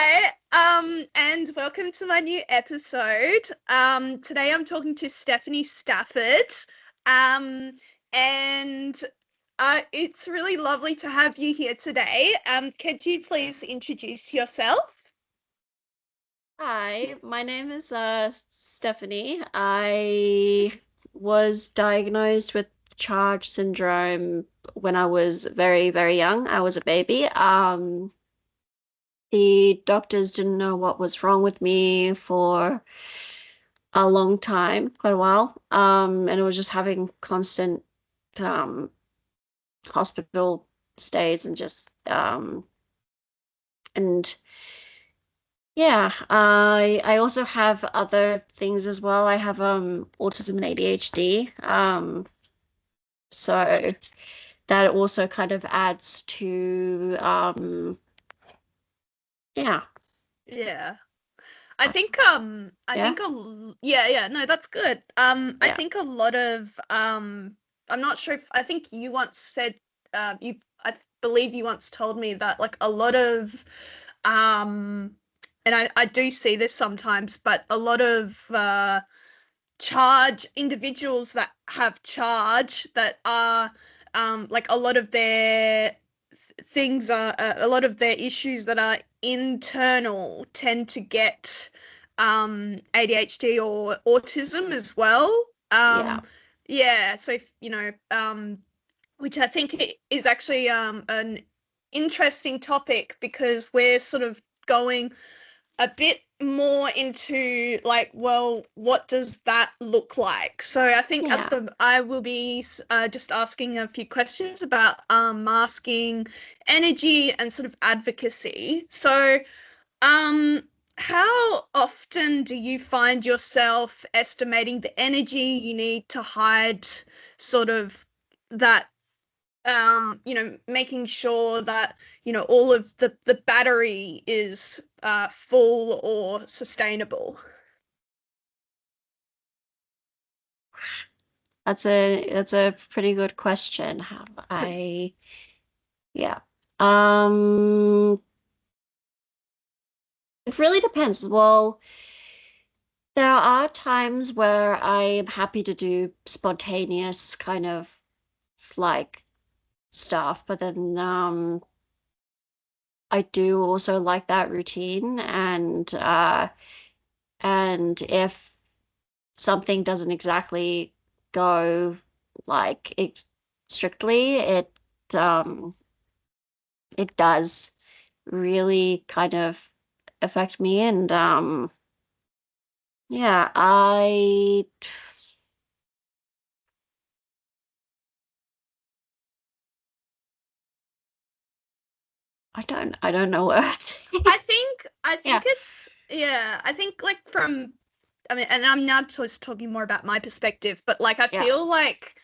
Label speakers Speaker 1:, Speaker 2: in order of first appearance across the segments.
Speaker 1: Hi, and welcome to my new episode. Today I'm talking to Stephanie Stafford, um, and it's really lovely to have you here today. Could you please introduce yourself?
Speaker 2: Hi, my name is Stephanie. I was diagnosed with Charge syndrome when I was very, very young. I was a baby. The doctors didn't know what was wrong with me for a long time, quite a while. And it was just having constant um hospital stays and just and yeah, I also have other things as well. I have autism and ADHD. So that also kind of adds to yeah.
Speaker 1: Yeah. I
Speaker 2: uh,
Speaker 1: think
Speaker 2: yeah.
Speaker 1: yeah, no, that's good. I
Speaker 2: Yeah.
Speaker 1: think a lot of I'm not sure if I think you once said you I believe you once told me that like a lot of um and I do see this sometimes, but a lot of charge individuals that have charge that are like a lot of their things are a lot of their issues that are internal tend to get ADHD or autism as well.
Speaker 2: Yeah.
Speaker 1: Yeah, so if, which I think is actually an interesting topic because we're sort of going a bit more into like, well, what does that look like? So I think
Speaker 2: Yeah.
Speaker 1: I will be just asking a few questions about masking, energy, and sort of advocacy. So, um, how often do you find yourself estimating the energy you need to hide sort of that making sure that, all of the battery is full or sustainable.
Speaker 2: That's a pretty good question. How I Yeah. Um it really depends. Well, there are times where I am happy to do spontaneous kind of like stuff, but then I do also like that routine and if something doesn't exactly go like it's strictly, um it does really kind of affect me and yeah, I don't know what.
Speaker 1: I think
Speaker 2: Yeah.
Speaker 1: it's, yeah, I think like from, I mean, and I'm not just talking more about my perspective, but like I
Speaker 2: Yeah.
Speaker 1: feel like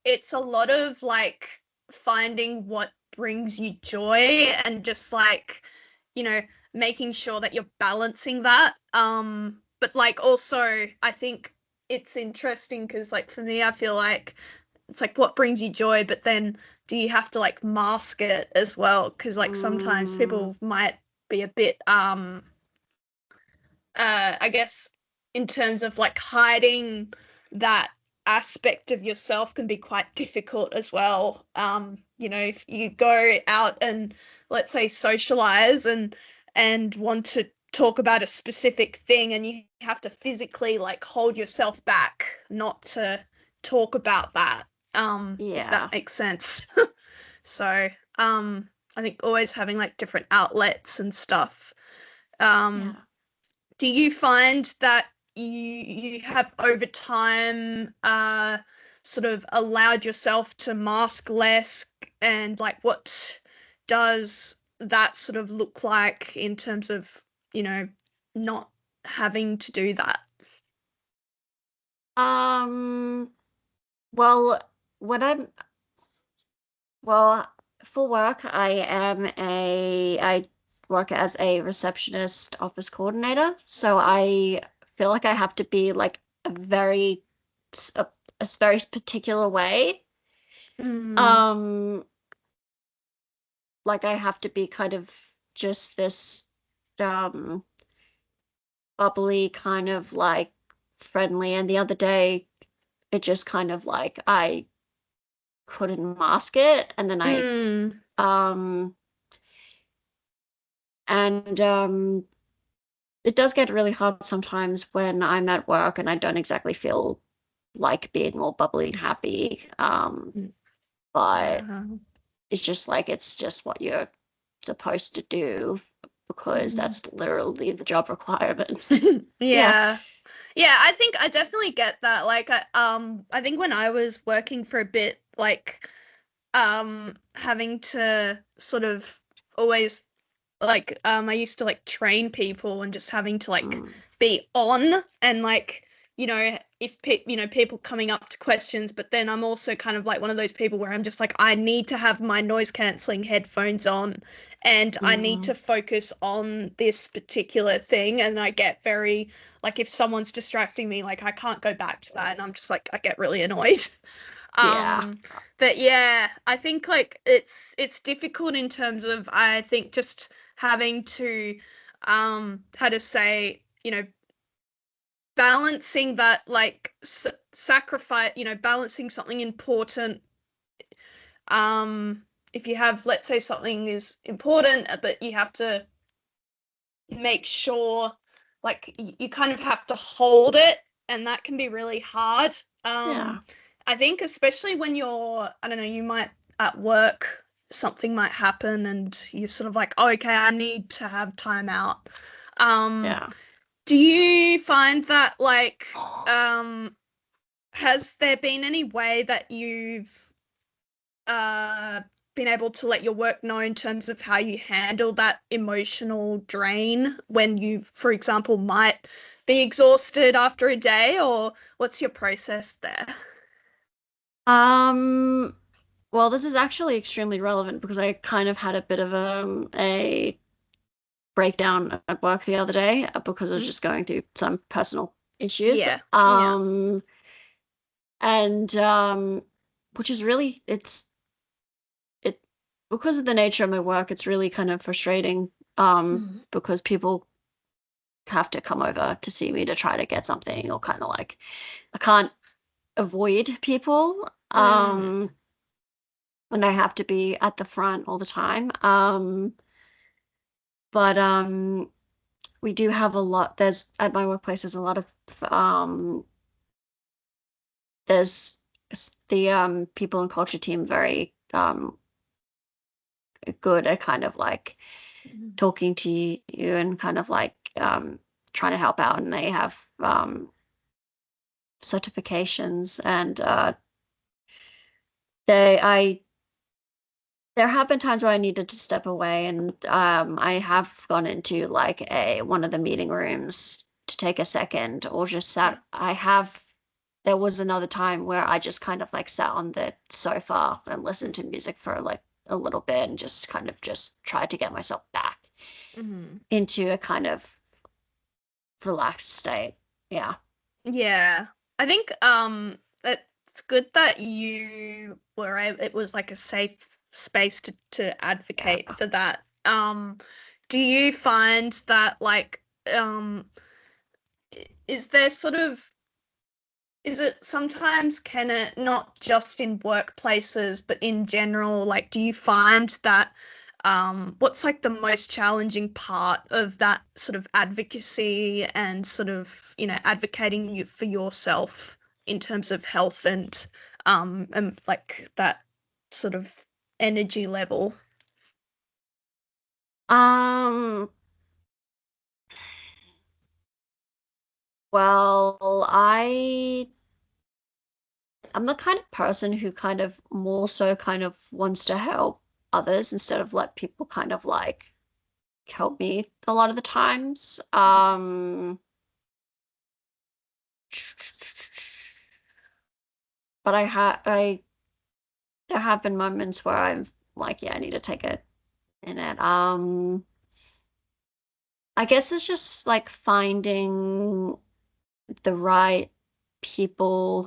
Speaker 1: it's a lot of like finding what brings you joy and just like, you know, making sure that you're balancing that. But like also I think it's interesting because like for me I feel like it's like what brings you joy, but then do you have to like mask it as well? Because like sometimes
Speaker 2: Mm,
Speaker 1: people might be a bit I guess in terms of like hiding that aspect of yourself can be quite difficult as well. If you go out and let's say socialize and want to talk about a specific thing and you have to physically like hold yourself back not to talk about that, if that
Speaker 2: yeah.
Speaker 1: makes sense. So, I think always having like different outlets and stuff. Um,
Speaker 2: Yeah.
Speaker 1: do you find that you have over time sort of allowed yourself to mask less, and like what does that sort of look like in terms of, you know, not having to do that?
Speaker 2: Um, well, when I'm well, for work, I work as a receptionist office coordinator, so I feel like I have to be like a, a very particular way.
Speaker 1: Mm,
Speaker 2: Um, like I have to be kind of just this. bubbly, kind of like friendly. And the other day, it just kind of like I couldn't mask it, and then
Speaker 1: Mm.
Speaker 2: and it does get really hard sometimes when I'm at work and I don't exactly feel like being all bubbly and happy. But
Speaker 1: Yeah.
Speaker 2: it's just like it's just what you're supposed to do because
Speaker 1: Mhm.
Speaker 2: that's literally the job requirements. Yeah.
Speaker 1: Yeah. Yeah, I think I definitely get that. Like I think when I was working for a bit, like having to sort of always like I used to like train people and just having to like
Speaker 2: Mm.
Speaker 1: be on and like if people coming up to questions, but then I'm also kind of like one of those people where I'm just like I need to have my noise cancelling headphones on and I need
Speaker 2: Mm.
Speaker 1: to focus on this particular thing, and I get very like if someone's distracting me, like I can't go back to that and I'm just like I get really annoyed.
Speaker 2: Yeah.
Speaker 1: Um, but yeah, I think like it's difficult in terms of I think just having to how to say, balancing that like sacrifice, balancing something important. If you have, let's say something is important, but you have to make sure like you kind of have to hold it, and that can be really hard.
Speaker 2: Yeah.
Speaker 1: I think especially when you're, I don't know, you might at work something might happen and you're sort of like, oh, okay, I need to have time out. um
Speaker 2: Yeah.
Speaker 1: do you find that like has there been any way that you've uh, been able to let your work know in terms of how you handle that emotional drain when you, for example, might be exhausted after a day, or what's your process there?
Speaker 2: Um, well, this is actually extremely relevant because I kind of had a bit of a breakdown at work the other day because I was
Speaker 1: Mm.
Speaker 2: just going through some personal issues.
Speaker 1: Yeah, yeah.
Speaker 2: And which is really it because of the nature of my work, it's really kind of frustrating
Speaker 1: Mm.
Speaker 2: because people have to come over to see me to try to get something or kind of like I can't avoid people
Speaker 1: Mm.
Speaker 2: when I have to be at the front all the time. But we do have a lot. There's at my workplace. There's a lot of um, there's the people and culture team very good at kind of like talking to you and kind of like trying to help out. And they have certifications and they I there have been times where I needed to step away, and I have gone into like a one of the meeting rooms to take a second, or just
Speaker 1: Yeah.
Speaker 2: sat. I have. There was another time where I just kind of like sat on the sofa and listened to music for like a little bit, and just kind of just tried to get myself back
Speaker 1: Mm.
Speaker 2: into a kind of relaxed state. Yeah.
Speaker 1: Yeah. I think it's good that it was like a safe space to advocate
Speaker 2: Yeah.
Speaker 1: for that. Do you find that like is there sort of is it sometimes can it not just in workplaces but in general, like do you find that what's like the most challenging part of that sort of advocacy and sort of advocating for yourself in terms of health and like that sort of energy level?
Speaker 2: Um, well, I'm the kind of person who kind of more so kind of wants to help others instead of let people kind of like help me a lot of the times. But I there have been moments where I'm like, yeah, I need to take a minute. I guess it's just like finding the right people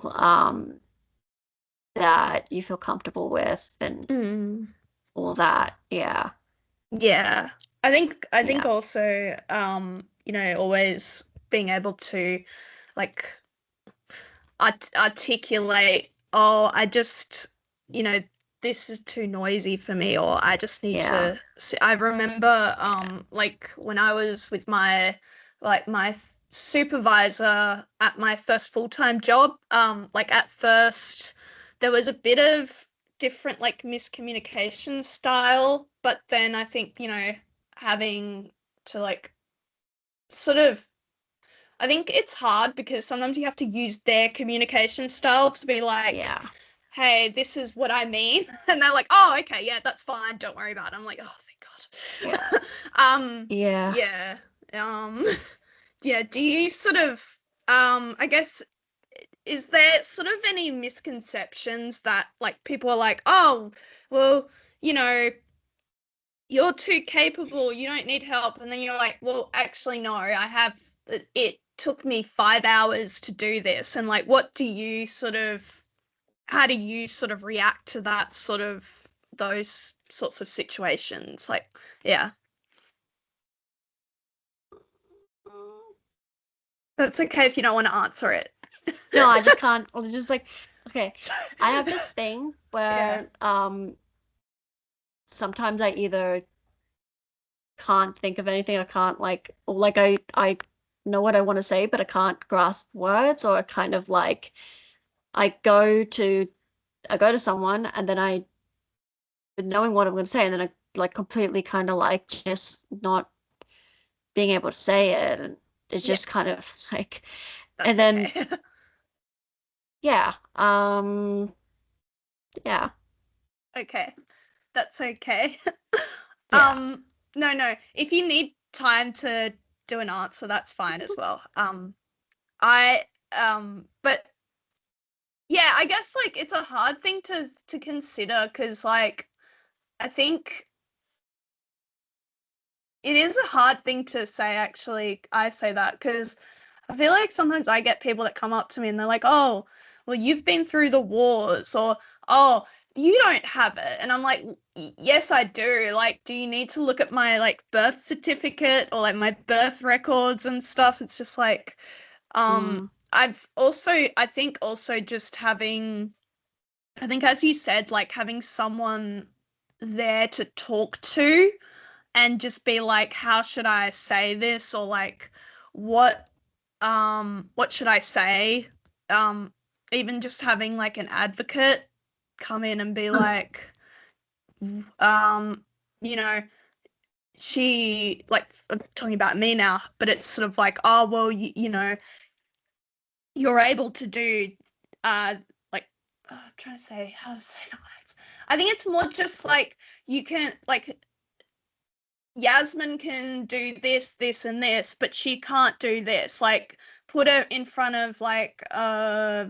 Speaker 2: that you feel comfortable with and
Speaker 1: Mm.
Speaker 2: all that. Yeah.
Speaker 1: Yeah. I think
Speaker 2: Yeah.
Speaker 1: also always being able to like articulate, oh, I just, you know, this is too noisy for me, or I just need
Speaker 2: Yeah.
Speaker 1: to. I remember,
Speaker 2: Yeah.
Speaker 1: like when I was with my supervisor at my first full-time job, like at first there was a bit of different like miscommunication style, but then I think, having to like sort of I think it's hard because sometimes you have to use their communication style to be like,
Speaker 2: Yeah.
Speaker 1: hey, this is what I mean. And they're like, oh, okay, yeah, that's fine. Don't worry about it. I'm like, oh, thank
Speaker 2: Yeah.
Speaker 1: God.
Speaker 2: Yeah.
Speaker 1: Yeah. Um, yeah. Do you sort of, I guess, is there sort of any misconceptions that like people are like, oh, well, you know, you're too capable, you don't need help. And then you're like, well, actually, no, it took me 5 hours to do this. And like, how do you sort of react to those sorts of situations? Like, yeah, that's okay if you don't want to answer it.
Speaker 2: No, I just can't. Or just like, okay, I have this thing
Speaker 1: Yeah.
Speaker 2: where sometimes I either can't think of anything, I can't like, or like I know what I want to say, but I can't grasp words, or kind of like I go to I go to someone and then I knowing what I'm going to say, and then I like completely kind of like just not being able to say it, and it's
Speaker 1: Yeah,
Speaker 2: just kind of like, and
Speaker 1: that's
Speaker 2: then
Speaker 1: okay.
Speaker 2: yeah, yeah,
Speaker 1: Okay, that's okay.
Speaker 2: yeah,
Speaker 1: Um, no, no. If you need time to do an answer, that's fine as well. I but yeah, I guess like it's a hard thing to consider because like I think it is a hard thing to say actually. I say that because I feel like sometimes I get people that come up to me and they're like, "Oh, well you've been through the wars," or "Oh, you don't have it." And I'm like, "Yes, I do. Like, do you need to look at my like birth certificate or like my birth records and stuff?" It's just like
Speaker 2: mm,
Speaker 1: I think also just having I think, as you said, like having someone there to talk to and just be like, how should I say this? Or like, what, what should I say? Um, Even just having like an advocate come in and be like, um, you know, like, I'm talking about me now, but it's sort of like, oh, well, you're able to do, uh, like, I'm trying to say how to say the words. I think it's more just like you can like Yasmin can do this, this, and this, but she can't do this. Like put her in front of like a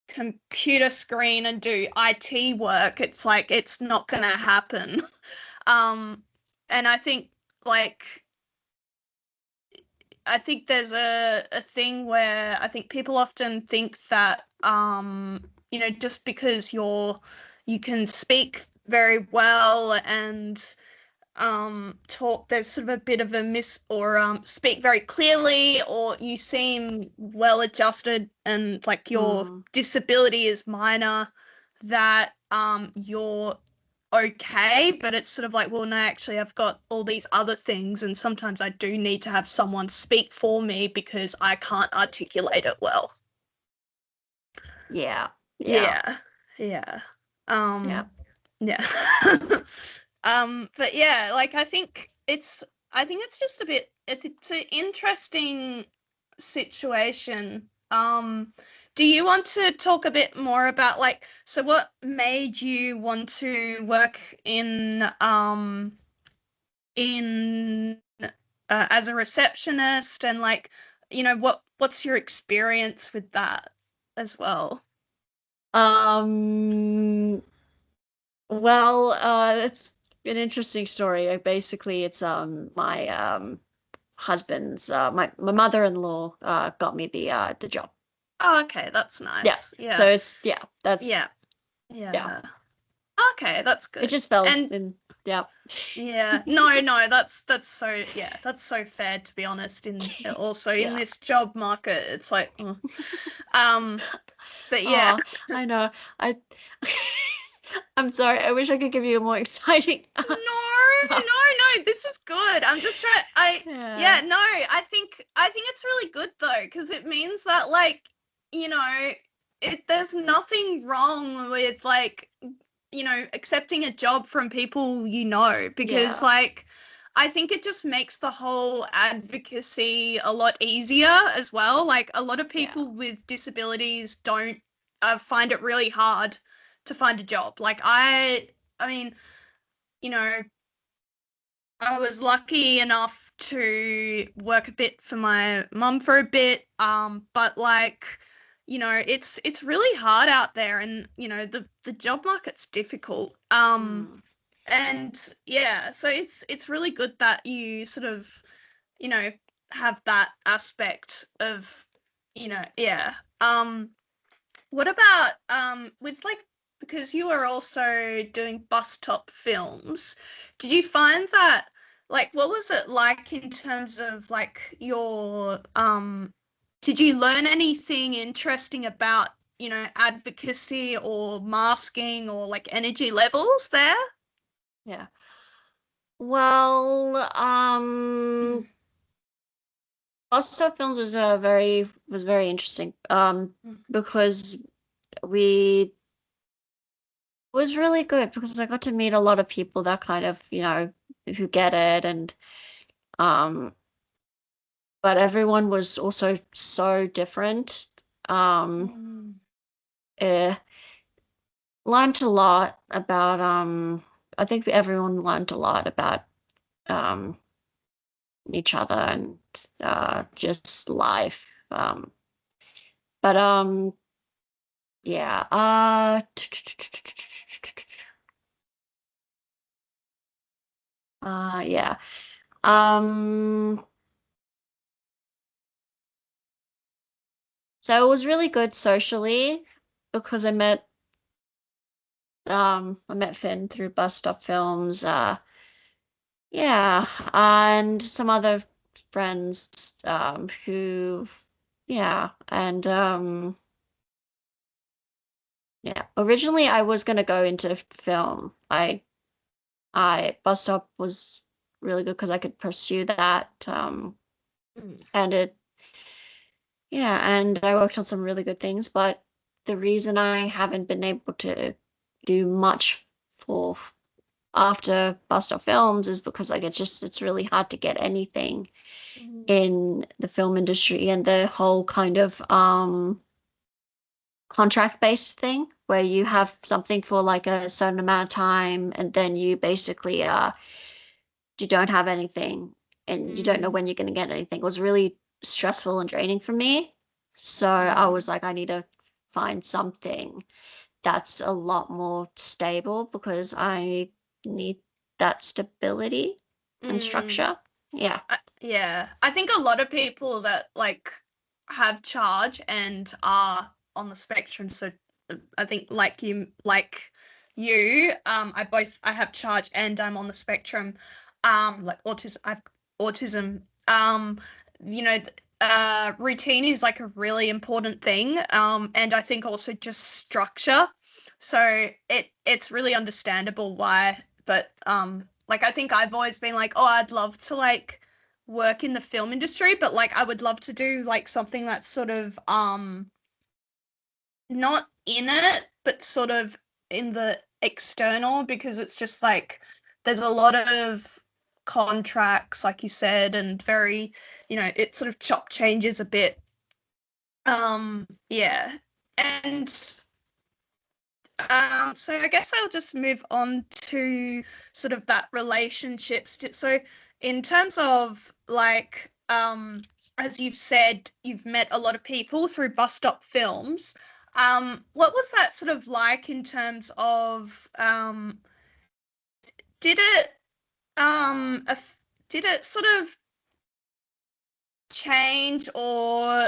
Speaker 1: computer screen and do IT work. It's like it's not gonna happen. Um, and like I think there's a thing where I think people often think that just because you can speak very well and talk, there's sort of a bit of a miss or speak very clearly, or you seem well adjusted and like your
Speaker 2: mm,
Speaker 1: disability is minor, that you're okay. But it's sort of like, well, no, actually I've got all these other things and sometimes I do need to have someone speak for me because I can't articulate it well.
Speaker 2: yeah, yeah,
Speaker 1: Yeah, yeah,
Speaker 2: yeah,
Speaker 1: yeah. But yeah, like I think it's just a bit it's an interesting situation. Do you want to talk a bit more about like so what made you want to work in as a receptionist, and like what's your experience with that as well?
Speaker 2: um. Well, it's an interesting story. Basically, it's my husband's my mother-in-law got me the job.
Speaker 1: Oh, okay, that's
Speaker 2: Yeah.
Speaker 1: nice.
Speaker 2: So
Speaker 1: Yeah.
Speaker 2: it's yeah,
Speaker 1: Yeah.
Speaker 2: that's yeah.
Speaker 1: Yeah. Okay, that's
Speaker 2: It
Speaker 1: good.
Speaker 2: just fell
Speaker 1: And
Speaker 2: in. Yeah.
Speaker 1: Yeah. No, that's so, yeah, that's so fair, to be honest. In also in
Speaker 2: Yeah.
Speaker 1: this job market, it's like, but yeah.
Speaker 2: Oh, I know. I I'm sorry. I wish I could give you a more exciting
Speaker 1: No, this is good. I'm just trying. Yeah, no, I think it's really good though, because it means that, like, you know, there's nothing wrong with, like, accepting a job from people, because,
Speaker 2: Yeah.
Speaker 1: like, I think it just makes the whole advocacy a lot easier as well. Like, a lot of people with disabilities don't find it really hard to find a job. Like, I mean, you know, I was lucky enough to work a bit for my mum for a bit, but, like, it's really hard out there, and the job market's difficult. And yeah, so it's really good that you sort of, you know, have that aspect of, yeah. What about with, like, because you are also doing bus stop films, did you find that, like, what was it like in terms of, like, your did you learn anything interesting about, advocacy or masking or, like, energy levels there?
Speaker 2: Yeah. Well, Boston Films was very interesting. Because we was really good because I got to meet a lot of people that kind of, who get it, and but everyone was also so different. Eh, Learned a lot about I think everyone learned a lot about um each other and just life. But yeah, yeah. Um, so it was really good socially because I met Finn through Bus Stop Films. Yeah, and some other friends who, yeah, and yeah. Originally, I was gonna go into film. I Bus Stop was really good because I could pursue that. And yeah, and I worked on some really good things. But the reason I haven't been able to do much for after Bus Stop Films is because, like, it's really hard to get anything in the film industry, and the whole kind of contract-based thing where you have something for like a certain amount of time, and then you basically you don't have anything, and you don't know when you're going to get anything. It was really stressful and draining for me. So I was like, I need to find something that's a lot more stable because I need that stability and structure. Yeah.
Speaker 1: Yeah, I think a lot of people that, like, have charge and are on the spectrum. So I think, I have charge and I'm on the spectrum. Like autism, I've autism. You know, routine is, like, a really important thing. And I think also just structure. So it's really understandable why, but like, I think I've always been like, oh, I'd love to, like, work in the film industry, but, like, I would love to do, like, something that's sort of not in it, but sort of in the external, because it's just like there's a lot of contracts, like you said, and very, it sort of chop changes a bit. Yeah. And so I guess I'll just move on to sort of that relationships. So in terms of, like, as you've said, you've met a lot of people through Bus Stop Films. What was that sort of like in terms of, did it did it sort of change, or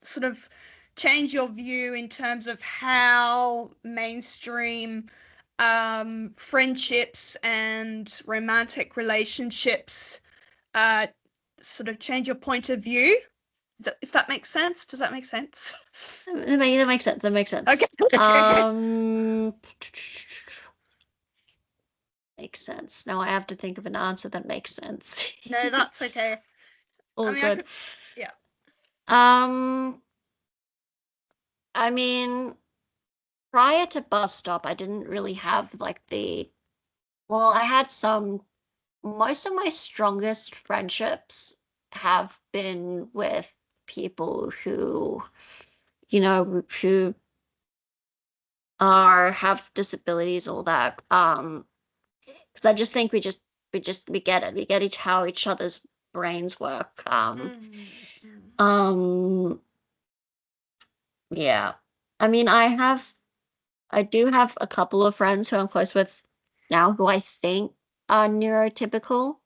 Speaker 1: sort of change your view in terms of how mainstream friendships and romantic relationships sort of change your point of view? If that makes sense. Does that make sense?
Speaker 2: That makes sense. That makes sense.
Speaker 1: Okay.
Speaker 2: Makes sense. Now I have to think of an answer that makes sense.
Speaker 1: No, that's okay.
Speaker 2: All
Speaker 1: I mean,
Speaker 2: good.
Speaker 1: yeah.
Speaker 2: I mean, prior to bus stop, I didn't really have like well, I had most of my strongest friendships have been with people who, who have disabilities, all that. Because I just think we get it. We get how each other's brains work. Yeah. I mean, I do have a couple of friends who I'm close with now who I think are neurotypical.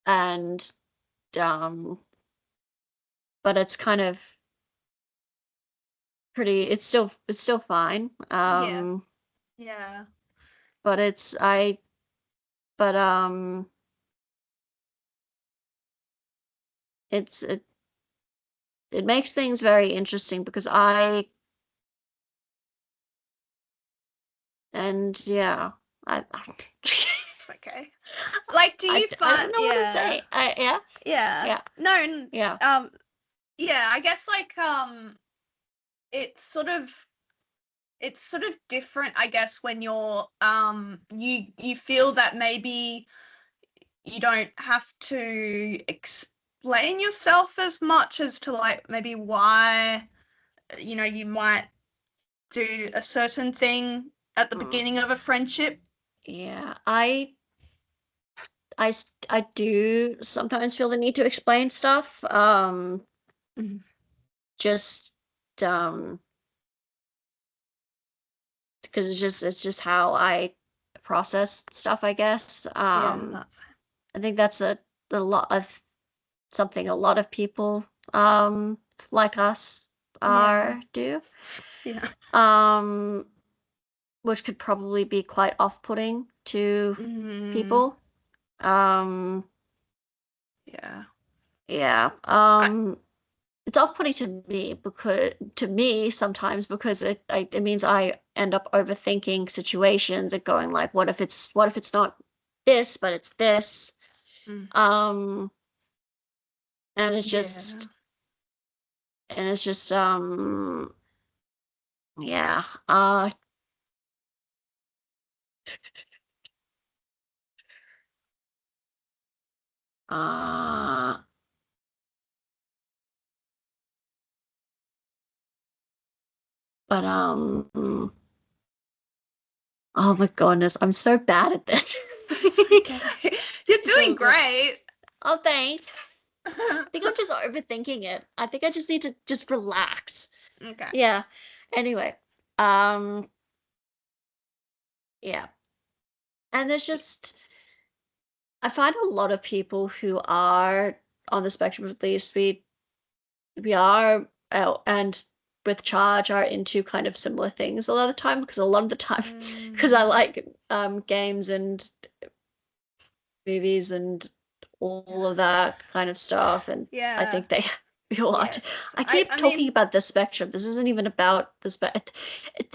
Speaker 2: And but it's kind of pretty, it's still fine.
Speaker 1: Yeah.
Speaker 2: But it makes things very interesting because yeah,
Speaker 1: Okay. Like, do you find?
Speaker 2: I don't know what to say. Yeah.
Speaker 1: Yeah. No.
Speaker 2: Yeah.
Speaker 1: Yeah. I guess like it's sort of different. I guess when you're you feel that maybe you don't have to explain yourself as much as to like maybe why you might do a certain thing at the beginning of a friendship.
Speaker 2: Yeah, I do sometimes feel the need to explain stuff. Just because it's just how I process stuff, I guess.
Speaker 1: Yeah,
Speaker 2: I think that's a lot of something a lot of people like us do.
Speaker 1: Yeah.
Speaker 2: Which could probably be quite off-putting to people.
Speaker 1: Yeah.
Speaker 2: Yeah. It's off-putting to me sometimes because it means I end up overthinking situations and going like, what if it's not this, but it's this? And it's just yeah. But oh my goodness, I'm so bad at this.
Speaker 1: Okay. You're doing great.
Speaker 2: Oh, thanks. I think I'm just overthinking it. I think I just need to just relax.
Speaker 1: Okay.
Speaker 2: Yeah. Anyway, yeah. And there's just, I find a lot of people who are on the spectrum, at least we are, and with charge are into kind of similar things a lot of the time, because a lot of the time, because I like games and movies and all of that kind of stuff, and I think they feel I keep talking about the spectrum. This isn't even about the spectrum.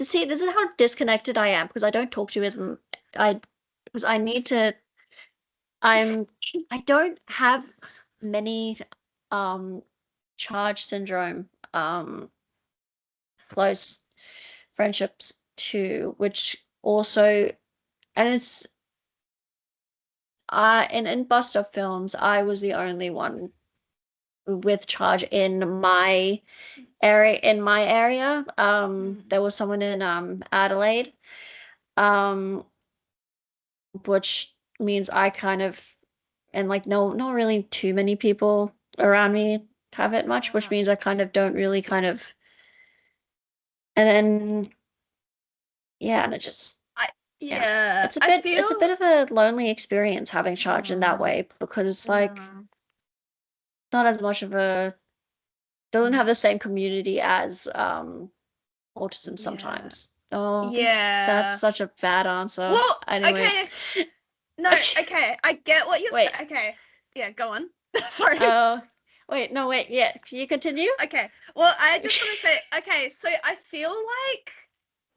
Speaker 2: See, this is how disconnected I am because I don't talk to as because I need to. I don't have many charge syndrome close friendships too, which also, and it's in bust up films, I was the only one with charge in my area. There was someone in Adelaide, which means I kind of, and like not really too many people around me have it much, which means I kind of don't really kind of, and then yeah, and it just it's a bit of a lonely experience having charge in that way because it's like not as much of a, doesn't have the same community as autism
Speaker 1: Yeah.
Speaker 2: sometimes. Oh, that's
Speaker 1: Yeah.
Speaker 2: such a bad answer.
Speaker 1: Well,
Speaker 2: Anyway,
Speaker 1: okay. No, okay. I get what you're
Speaker 2: wait.
Speaker 1: saying. Okay. Yeah, go on. Sorry.
Speaker 2: Uh, wait, no, wait. Yeah, can you continue?
Speaker 1: Okay. Well, I just want to say, okay, so I feel like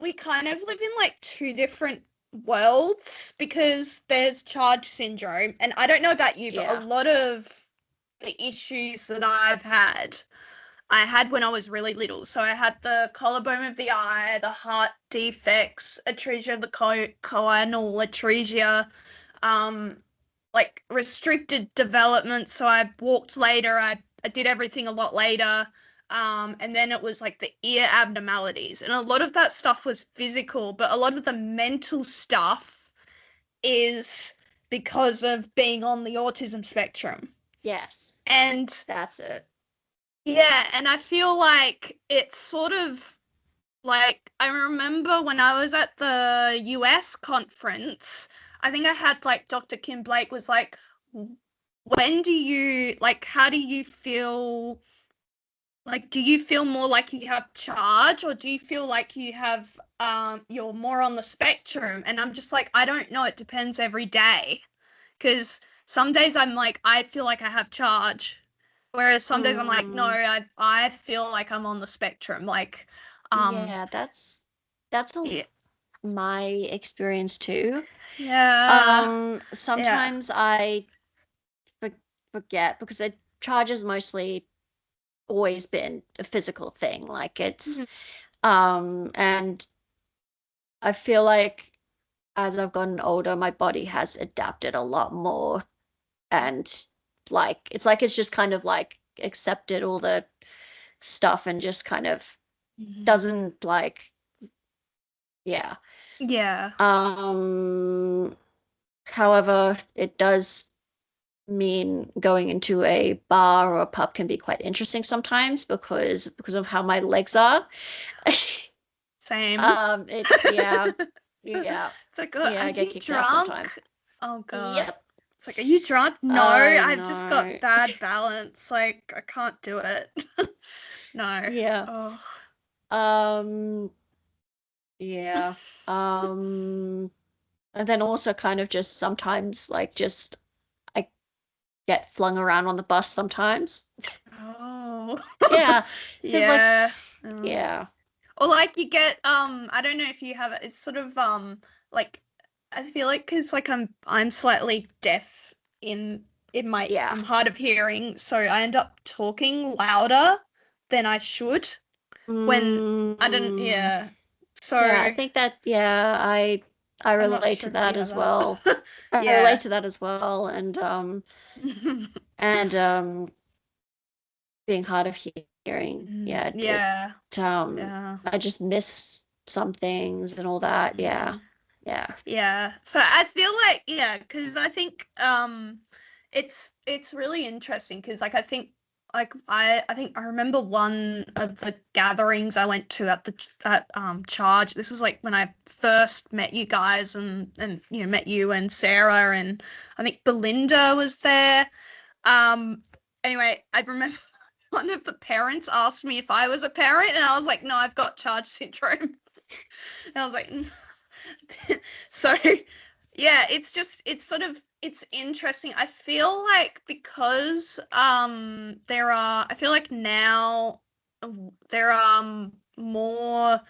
Speaker 1: we kind of live in like two different worlds because there's charge syndrome, and I don't know about you, but a
Speaker 2: Yeah.
Speaker 1: lot of the issues that I had when I was really little. So I had the collarbone of the eye, the heart defects, atresia of the choanal atresia, um, like restricted development. So I walked later. I did everything a lot later. And then it was like the ear abnormalities. And a lot of that stuff was physical, but a lot of the mental stuff is because of being on the autism spectrum.
Speaker 2: Yes,
Speaker 1: And
Speaker 2: that's it.
Speaker 1: yeah, and I feel like it's sort of like I remember when I was at the US conference, I think I had like Dr. Kim Blake was like, when do you like, how do you feel? Like, do you feel more like you have charge, or do you feel like you have you're more on the spectrum? And I'm just like, I don't know. It depends every day. Because some days I'm like, I feel like I have charge. Whereas some days I'm like, no,
Speaker 2: Mm,
Speaker 1: I feel like I'm on the spectrum. Like,
Speaker 2: yeah, that's
Speaker 1: yeah,
Speaker 2: my experience too.
Speaker 1: yeah, yeah,
Speaker 2: Sometimes I for forget because it charge has mostly always been a physical thing. Like it's
Speaker 1: mhm,
Speaker 2: and I feel like as I've gotten older, my body has adapted a lot more and like it's just kind of like accepted all the stuff and just kind of
Speaker 1: mhm.
Speaker 2: doesn't like yeah.
Speaker 1: Yeah,
Speaker 2: Um, However, it does mean going into a bar or a pub can be quite interesting sometimes because of how my legs are.
Speaker 1: same.
Speaker 2: Yeah, yeah,
Speaker 1: It's like,
Speaker 2: yeah,
Speaker 1: are
Speaker 2: I get
Speaker 1: you
Speaker 2: kicked out
Speaker 1: drunk?
Speaker 2: sometimes.
Speaker 1: Oh God.
Speaker 2: Yep,
Speaker 1: It's like, are you drunk? No,
Speaker 2: I
Speaker 1: I've just got
Speaker 2: know.
Speaker 1: bad balance. Like, I can't do it. No.
Speaker 2: Yeah.
Speaker 1: Oh.
Speaker 2: Um, yeah. Um, and then also kind of just sometimes like just I get flung around on the bus sometimes.
Speaker 1: Oh.
Speaker 2: Yeah, because like
Speaker 1: Yeah. Oh.
Speaker 2: yeah,
Speaker 1: Or like you get I don't know if you have it. It's sort of like I feel like because like I'm slightly deaf in my
Speaker 2: yeah.
Speaker 1: I'm hard of hearing, so I end up talking louder than I should when I don't.
Speaker 2: Mm,
Speaker 1: Yeah. So
Speaker 2: yeah, I think that yeah, I
Speaker 1: I'm not
Speaker 2: relate to
Speaker 1: sure if you
Speaker 2: that
Speaker 1: have
Speaker 2: as well.
Speaker 1: that.
Speaker 2: I relate
Speaker 1: Yeah.
Speaker 2: to that as well, and being hard of hearing.
Speaker 1: Mhm.
Speaker 2: Yeah,
Speaker 1: Yeah.
Speaker 2: um
Speaker 1: Yeah.
Speaker 2: I just miss some things and all that. Yeah.
Speaker 1: Mhm.
Speaker 2: Yeah.
Speaker 1: Yeah. So I feel like yeah, because I think it's really interesting because like I think like I think I remember one of the gatherings I went to at the at Charge. This was like when I first met you guys and you know met you and Sarah and I think Belinda was there. Um anyway, I remember one of the parents asked me if I was a parent and I was like, no, I've got Charge syndrome. And I was like, so yeah, it's just it's sort of it's interesting. I feel like because there are I feel like now there are more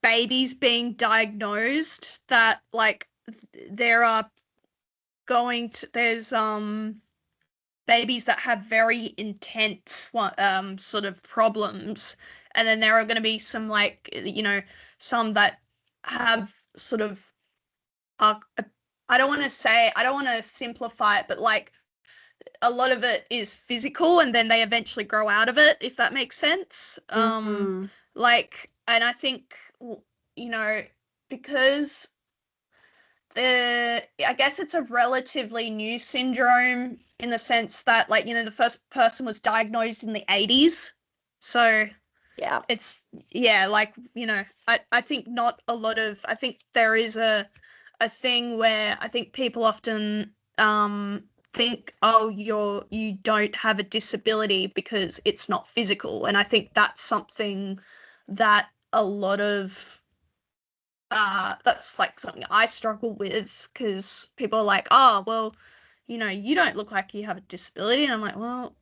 Speaker 1: babies being diagnosed that like there are going to there's babies that have very intense sort of problems, and then there are going to be some like you know some that have sort of uh, I don't want to say I don't want to simplify it, but like a lot of it is physical, and then they eventually grow out of it, if that makes sense.
Speaker 2: Mm,
Speaker 1: Like, and I think you know because I guess it's a relatively new syndrome in the sense that like you know the first person was diagnosed in the 80s, so
Speaker 2: yeah.
Speaker 1: it's yeah like you know I think not a lot of I think there is a thing where I think people often think, oh, you don't have a disability because it's not physical. And I think that's something that a lot of that's like something I struggle with, because people are like, oh, well, you don't look like you have a disability. And I'm like, well,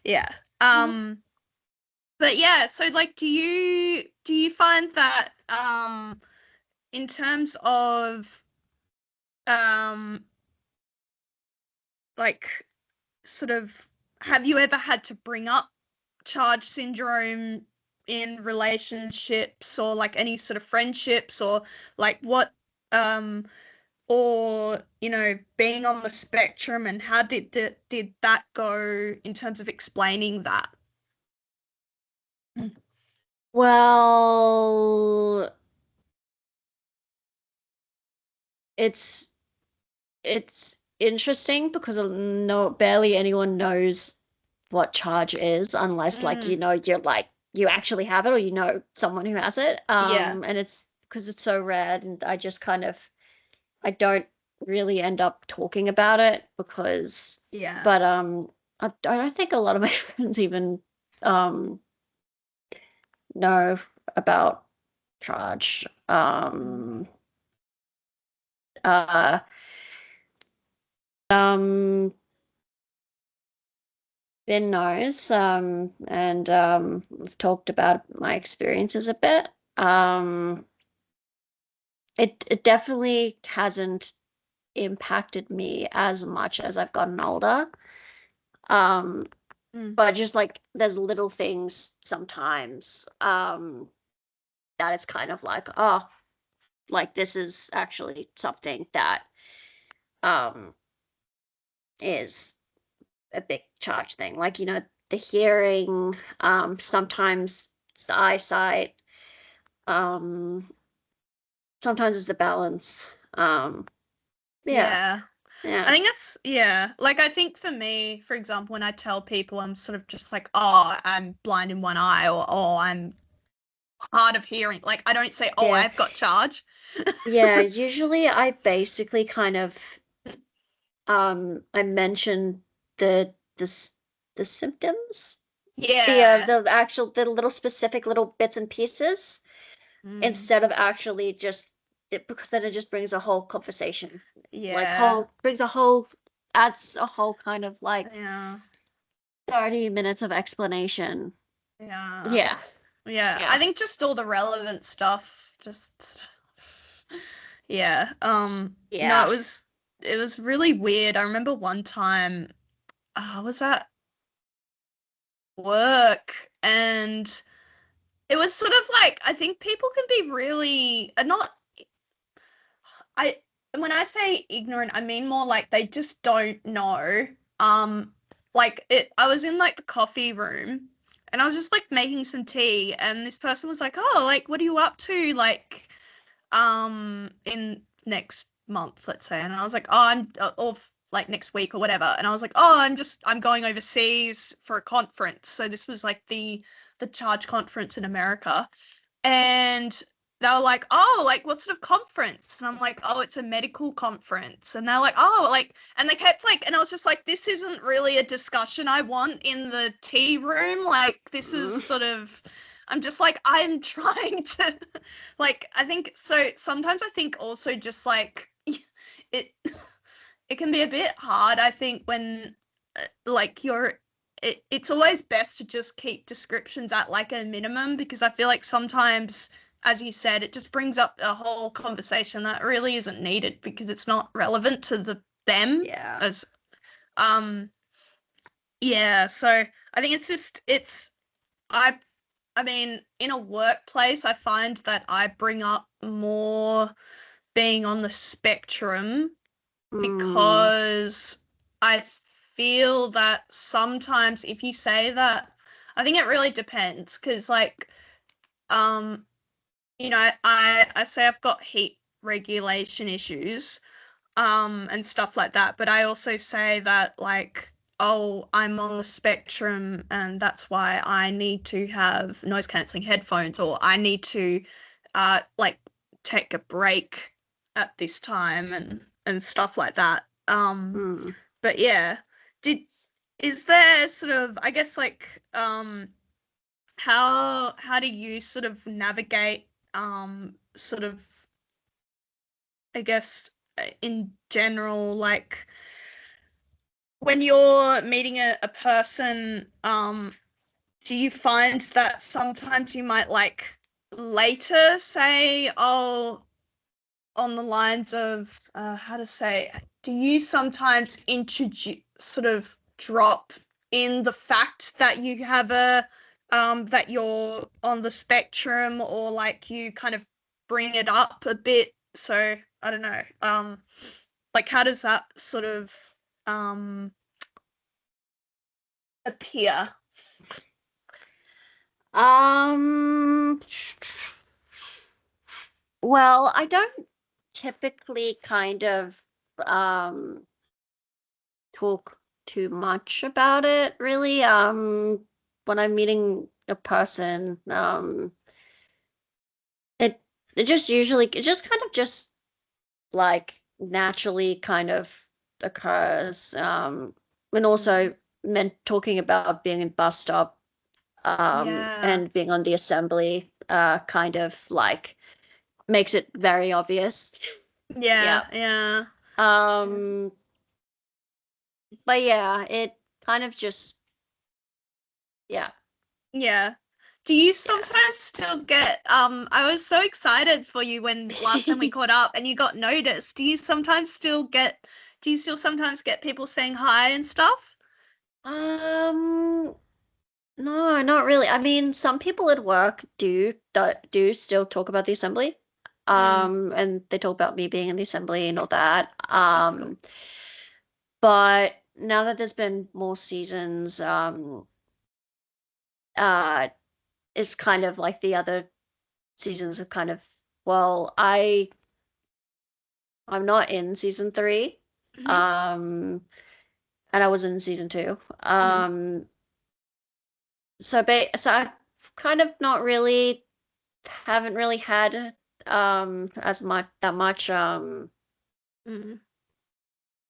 Speaker 1: yeah. But yeah, so like, do you find that in terms of um like, sort of, have you ever had to bring up charge syndrome in relationships, or like any sort of friendships, or like what or being on the spectrum, and how did that go in terms of explaining that?
Speaker 2: Well, it's interesting because no barely anyone knows what charge is unless like you're like you actually have it, or someone who has it.
Speaker 1: Yeah.
Speaker 2: And it's because it's so rare, and I don't really end up talking about it because
Speaker 1: Yeah.
Speaker 2: but I don't think a lot of my friends even know about charge. Uh Ben knows, and we've talked about my experiences a bit. It definitely hasn't impacted me as much as I've gotten older. But just like there's little things sometimes that it's kind of like, oh, like this is actually something that is a big charge thing. Like, the hearing, sometimes it's the eyesight, um, sometimes it's the balance. Yeah.
Speaker 1: I think that's, like, I think for me, for example, when I tell people I'm sort of just like, oh, I'm blind in one eye, or oh, I'm hard of hearing, like, I don't say, oh, I've got charge.
Speaker 2: Yeah, usually I basically kind of I mention the symptoms.
Speaker 1: Yeah.
Speaker 2: The little specific little bits and pieces instead of actually just because then it just brings a whole conversation.
Speaker 1: Yeah.
Speaker 2: Adds a whole kind of like
Speaker 1: Yeah.
Speaker 2: 30 minutes of explanation.
Speaker 1: Yeah. Yeah. I think just all the relevant stuff, just yeah. No, it was really weird. I remember one time, I was at work, and it was sort of like, I think people can be really not I when I say ignorant, I mean more like they just don't know. Like, I was in like the coffee room, and I was just like making some tea, and this person was like, "Oh, like, what are you up to, like, in next month, let's say?" And I was like, "Oh, I'm off like next week or whatever." And I was like, "Oh, I'm going overseas for a conference." So this was like the charge conference in America. And they were like, "Oh, like, what sort of conference?" And I'm like, "Oh, it's a medical conference." And they're like, "Oh," like, and they kept like, and I was just like, this isn't really a discussion I want in the tea room. Like, this is sort of, I'm just like, I'm trying to, like, I think so. Sometimes I think also just like it, it can be a bit hard, I think, when like it's always best to just keep descriptions at like a minimum, because I feel like sometimes, as you said, it just brings up a whole conversation that really isn't needed because it's not relevant to them.
Speaker 2: Yeah.
Speaker 1: As so I think I mean, in a workplace, I find that I bring up more being on the spectrum because I feel that sometimes if you say that, I think it really depends, because like I say I've got heat regulation issues and stuff like that, but I also say that, like, oh, I'm on the spectrum and that's why I need to have noise cancelling headphones, or I need to like take a break at this time, and stuff like that. But yeah, did is there sort of, I guess, like how do you sort of navigate sort of, I guess, in general, like when you're meeting a person, do you find that sometimes you might like later say, oh, on the lines of how to say, do you sometimes introduce, sort of drop in the fact that you have a that you're on the spectrum, or like you kind of bring it up a bit? So I don't know, like how does that sort of um appear?
Speaker 2: Um, well, I don't typically kind of talk too much about it, really. When I'm meeting a person, it it just kind of just like naturally kind of occurs. And also meant talking about being in bus stop,
Speaker 1: Yeah,
Speaker 2: and being on the assembly, kind of like makes it very obvious.
Speaker 1: yeah,
Speaker 2: Yeah.
Speaker 1: yeah,
Speaker 2: Um, but yeah, it kind of just, yeah,
Speaker 1: yeah. Do you
Speaker 2: yeah.
Speaker 1: sometimes still get I was so excited for you when last time we caught up and you got noticed. Do you still sometimes get people saying hi and stuff?
Speaker 2: Um, no, not really. I mean, some people at work do still talk about the assembly.
Speaker 1: Mm,
Speaker 2: And they talk about me being in the assembly and all that.
Speaker 1: that's cool.
Speaker 2: But now that there's been more seasons, uh, it's kind of like the other seasons are kind of, well, I'm not in season 3.
Speaker 1: Hmm.
Speaker 2: Um, and I was in season 2.
Speaker 1: Mm,
Speaker 2: So I kind of not really haven't really had as much that much
Speaker 1: mm.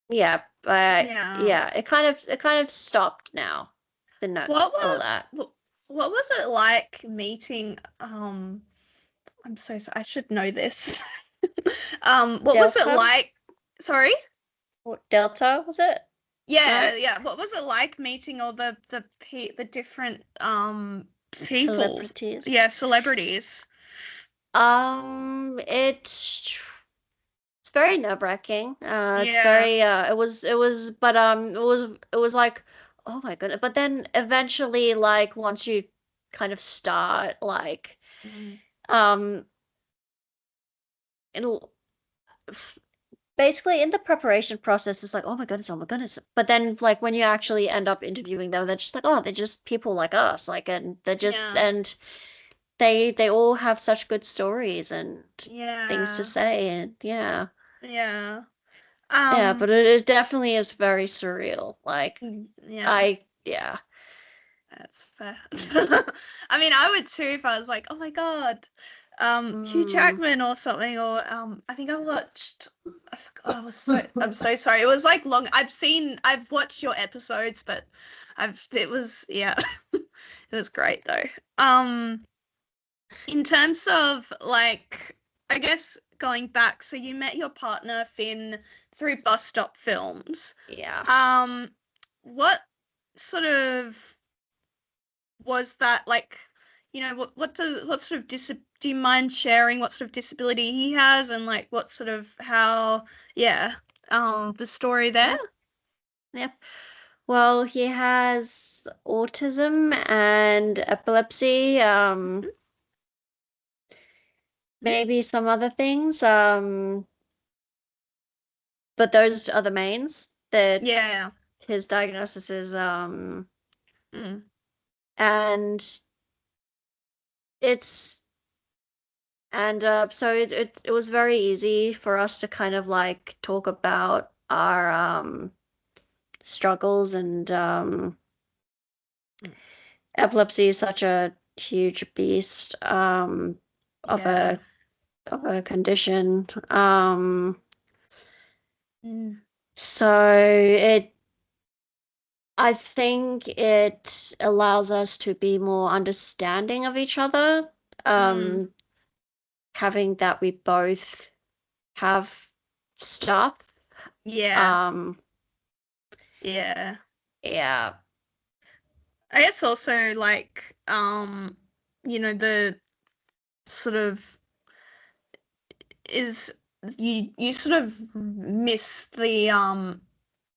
Speaker 2: yeah, but
Speaker 1: Yeah.
Speaker 2: yeah, it kind of stopped now. The no
Speaker 1: What
Speaker 2: all
Speaker 1: was
Speaker 2: that.
Speaker 1: what was it like meeting I'm so sorry, I should know this. What was it
Speaker 2: Delta?
Speaker 1: like? Sorry?
Speaker 2: What, Delta was it? No?
Speaker 1: Yeah, yeah. What was it like meeting all the different people?
Speaker 2: Celebrities.
Speaker 1: Yeah, celebrities.
Speaker 2: It's very nerve-wracking. It's
Speaker 1: Yeah.
Speaker 2: very it was like, oh my goodness. But then eventually, like once you kind of start like
Speaker 1: Mm.
Speaker 2: um it'll basically in the preparation process it's like, oh my goodness, oh my goodness. But then like when you actually end up interviewing them, they're just like, oh, they're just people like us. Like, and they're just
Speaker 1: Yeah.
Speaker 2: and they all have such good stories and things to
Speaker 1: Yeah.
Speaker 2: say, and yeah.
Speaker 1: Yeah.
Speaker 2: Yeah, but it definitely is very surreal. Like
Speaker 1: Yeah.
Speaker 2: yeah.
Speaker 1: That's fair. I mean, I would too if I was like, oh my God, Hugh
Speaker 2: Mm,
Speaker 1: Jackman or something, or I think I watched. I forgot. I'm so sorry. It was like long. I've watched your episodes, but it was, yeah, it was great though. In terms of like, I guess going back, so you met your partner Finn through bus stop films.
Speaker 2: yeah.
Speaker 1: What sort of was that like, what sort of do you mind sharing what sort of disability he has, and like what sort of how, yeah, the story there?
Speaker 2: Yeah. Yeah. Well, he has autism and epilepsy, maybe some other things. But those are the mains that
Speaker 1: Yeah.
Speaker 2: his diagnosis is,
Speaker 1: Mm.
Speaker 2: and it's so it was very easy for us to kind of like talk about our struggles, and
Speaker 1: Mm.
Speaker 2: epilepsy is such a huge beast, of
Speaker 1: Yeah.
Speaker 2: a condition.
Speaker 1: Mm.
Speaker 2: So I think it allows us to be more understanding of each other.
Speaker 1: Mm,
Speaker 2: Um, Having that we both have stuff.
Speaker 1: yeah,
Speaker 2: Um,
Speaker 1: yeah.
Speaker 2: yeah.
Speaker 1: I guess also like the sort of is you sort of miss the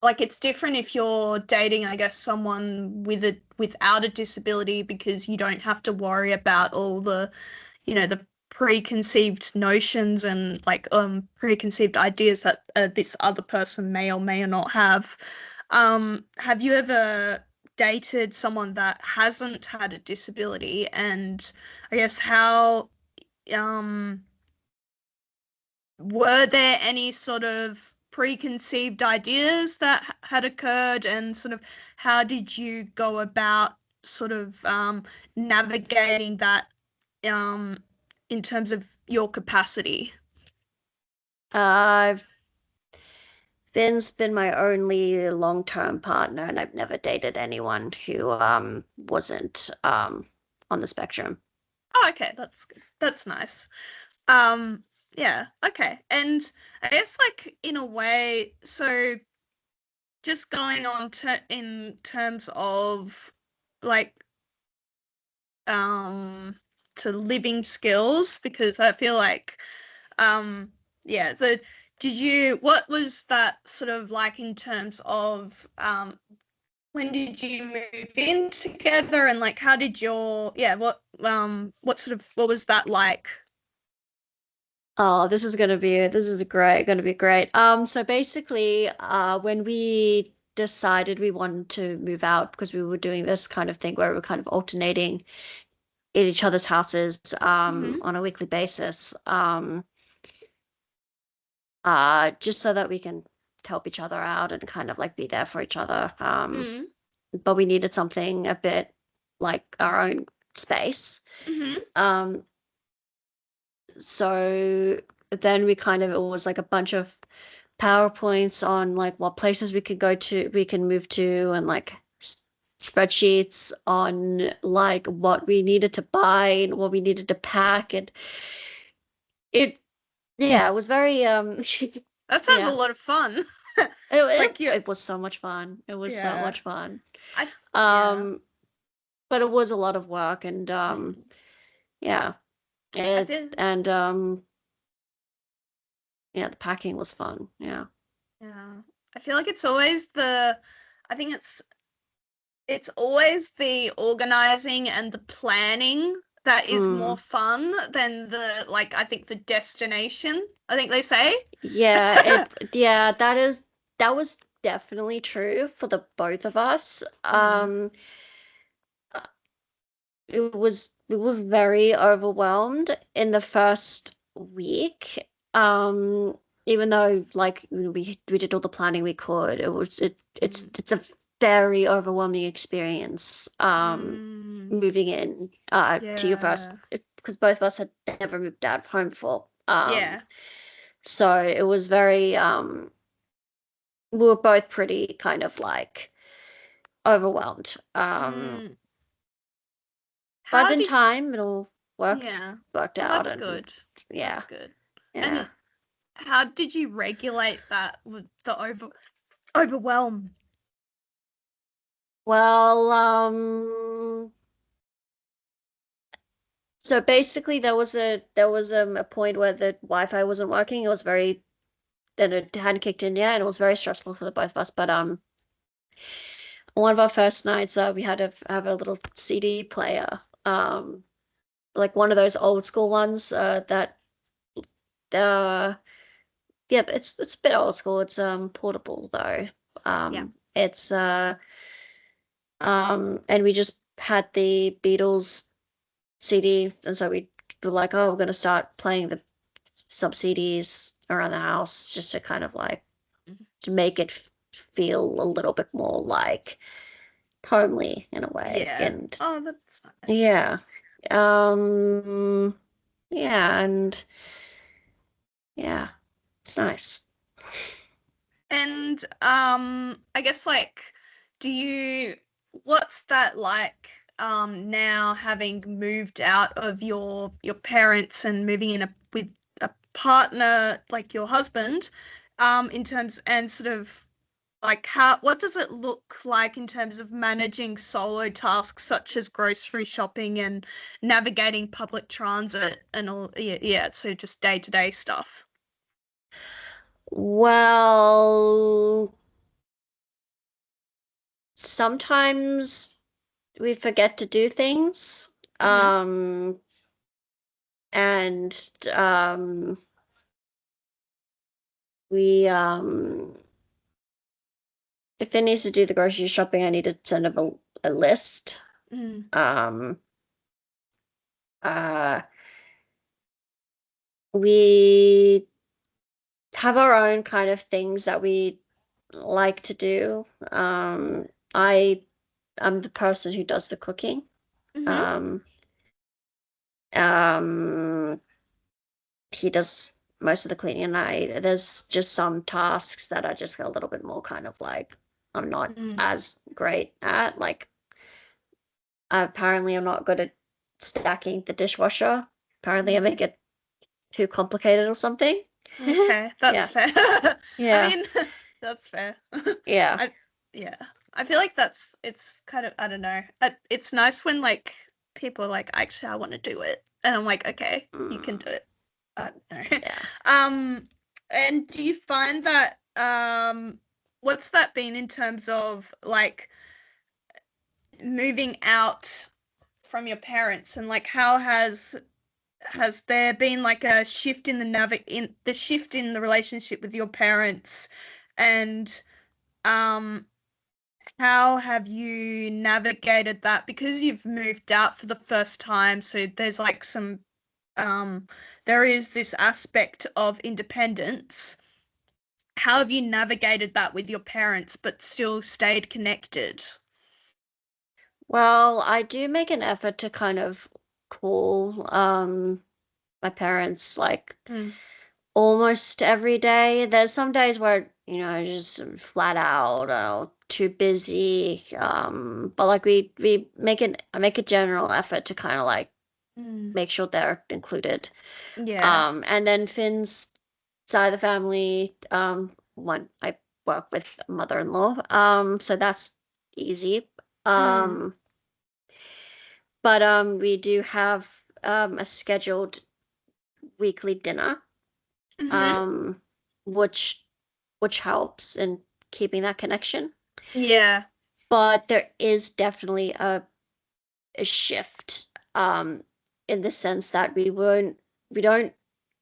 Speaker 1: like it's different if you're dating, I guess, someone without a disability because you don't have to worry about all the preconceived notions and like preconceived ideas that this other person may or may not have. Have you ever dated someone that hasn't had a disability? And I guess how um were there any sort of preconceived ideas that had occurred, and sort of how did you go about sort of navigating that um, in terms of your capacity?
Speaker 2: Uh, Finn's been my only long-term partner, and I've never dated anyone who wasn't on the spectrum.
Speaker 1: Oh, okay, that's good. That's nice. Um, yeah, okay. And I guess like in a way, so just going on to in terms of like um to living skills, because I feel like um yeah, the did you what was that sort of like in terms of when did you move in together, and like how did your yeah what sort of what was that like?
Speaker 2: Oh, this is great, gonna be great. So basically, when we decided we wanted to move out because we were doing this kind of thing where we were kind of alternating in each other's houses
Speaker 1: Mm-hmm.
Speaker 2: on a weekly basis, just so that we can help each other out and kind of like be there for each other.
Speaker 1: Mm-hmm.
Speaker 2: But we needed something a bit like our own space.
Speaker 1: Mm-hmm.
Speaker 2: Um, so then we kind of it was like a bunch of PowerPoints on like what places we could go to, we can move to, and like spreadsheets on like what we needed to buy and what we needed to pack, and it yeah, it was very
Speaker 1: That sounds a
Speaker 2: yeah.
Speaker 1: lot of fun.
Speaker 2: It,
Speaker 1: It's like you
Speaker 2: it was so much fun. It was so
Speaker 1: yeah.
Speaker 2: much fun.
Speaker 1: Yeah.
Speaker 2: Um, but it was a lot of work, and
Speaker 1: Mm.
Speaker 2: yeah,
Speaker 1: I
Speaker 2: it
Speaker 1: feel
Speaker 2: and yeah, the packing was fun. Yeah.
Speaker 1: yeah. I feel like it's always the I think it's always the organizing and the planning that is more
Speaker 2: Mm.
Speaker 1: fun than the like I think the destination, I think they say.
Speaker 2: Yeah, that was definitely true for the both of us.
Speaker 1: Mm.
Speaker 2: We were very overwhelmed in the first week. Even though like we did all the planning we could,
Speaker 1: Mm.
Speaker 2: it's a very overwhelming experience.
Speaker 1: Mm.
Speaker 2: Moving in to your first,
Speaker 1: Yeah.
Speaker 2: because both of us had never moved out of home before.
Speaker 1: Yeah.
Speaker 2: So it was very we were both pretty kind of like overwhelmed.
Speaker 1: Mm.
Speaker 2: But
Speaker 1: How
Speaker 2: in
Speaker 1: did
Speaker 2: time, it all
Speaker 1: yeah.
Speaker 2: worked
Speaker 1: Oh,
Speaker 2: out,
Speaker 1: that's
Speaker 2: and
Speaker 1: good. That's
Speaker 2: yeah,
Speaker 1: good.
Speaker 2: yeah.
Speaker 1: And how did you regulate that with the overwhelm?
Speaker 2: Well, so basically there was a point where the Wi-Fi wasn't working. It was very and it hadn't kicked in yet, and it was very stressful for the both of us. But one of our first nights, we had to have a little CD player, like one of those old school ones that uh yeah, it's a bit old school. It's portable though.
Speaker 1: Yeah.
Speaker 2: It's and we just had the Beatles CD, and so we were like, oh, we're gonna start playing the some CDs around the house just to kind of like to make it feel a little bit more like homely in a way.
Speaker 1: Yeah.
Speaker 2: And
Speaker 1: Oh, that's nice.
Speaker 2: yeah, um, yeah, and yeah, it's nice.
Speaker 1: And I guess like, do you what's that like now having moved out of your parents and moving in with a partner like your husband, in terms and sort of like what does it look like in terms of managing solo tasks such as grocery shopping and navigating public transit and all, yeah, so just day-to-day stuff.
Speaker 2: Well, sometimes we forget to do things.
Speaker 1: Hmm.
Speaker 2: And we if it needs to do the grocery shopping, I need to send them a list.
Speaker 1: Mm.
Speaker 2: Um, uh, we have our own kind of things that we like to do. I am the person who does the cooking.
Speaker 1: Hmm.
Speaker 2: Um, um, he does most of the cleaning, and there's just some tasks that I just a little bit more kind of like I'm not
Speaker 1: Mm.
Speaker 2: as great at. Like apparently I'm not good at stacking the dishwasher. Apparently I make it too complicated or something.
Speaker 1: Okay,
Speaker 2: Yeah.
Speaker 1: that's fair. I
Speaker 2: Yeah.
Speaker 1: mean, that's fair.
Speaker 2: Yeah.
Speaker 1: I yeah. I feel like it's kind of, I don't know. It's nice when like people are like, actually, I want to do it, and I'm like, okay, you can
Speaker 2: Mm,
Speaker 1: do it. I don't know.
Speaker 2: yeah.
Speaker 1: Um, and do you find that what's that been in terms of like moving out from your parents, and like how has there been like a shift in the shift in the relationship with your parents, and um how have you navigated that because you've moved out for the first time, so there's like some um there is this aspect of independence. How have you navigated that with your parents but still stayed connected?
Speaker 2: Well, I do make an effort to kind of call my parents like
Speaker 1: Mm.
Speaker 2: almost every day. There's some days where, just flat out or too busy. But like we I make a general effort to kind of like
Speaker 1: Mm.
Speaker 2: make sure they're included.
Speaker 1: Yeah.
Speaker 2: And then Finn's side of the family, one I work with a mother-in-law, so that's easy.
Speaker 1: Mm.
Speaker 2: Um, but we do have a scheduled weekly dinner,
Speaker 1: Hmm.
Speaker 2: um, which helps in keeping that connection.
Speaker 1: Yeah.
Speaker 2: But there is definitely a shift, in the sense that we don't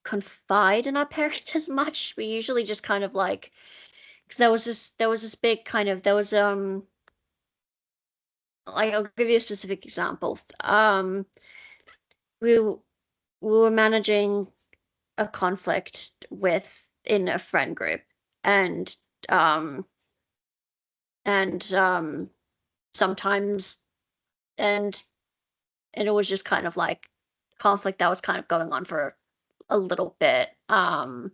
Speaker 2: confide in our parents as much. We usually just kind of like, because there was this big kind of there was like I'll give you a specific example. We were managing a conflict with in a friend group, and um and sometimes and and it was just kind of like conflict that was kind of going on for a little bit. And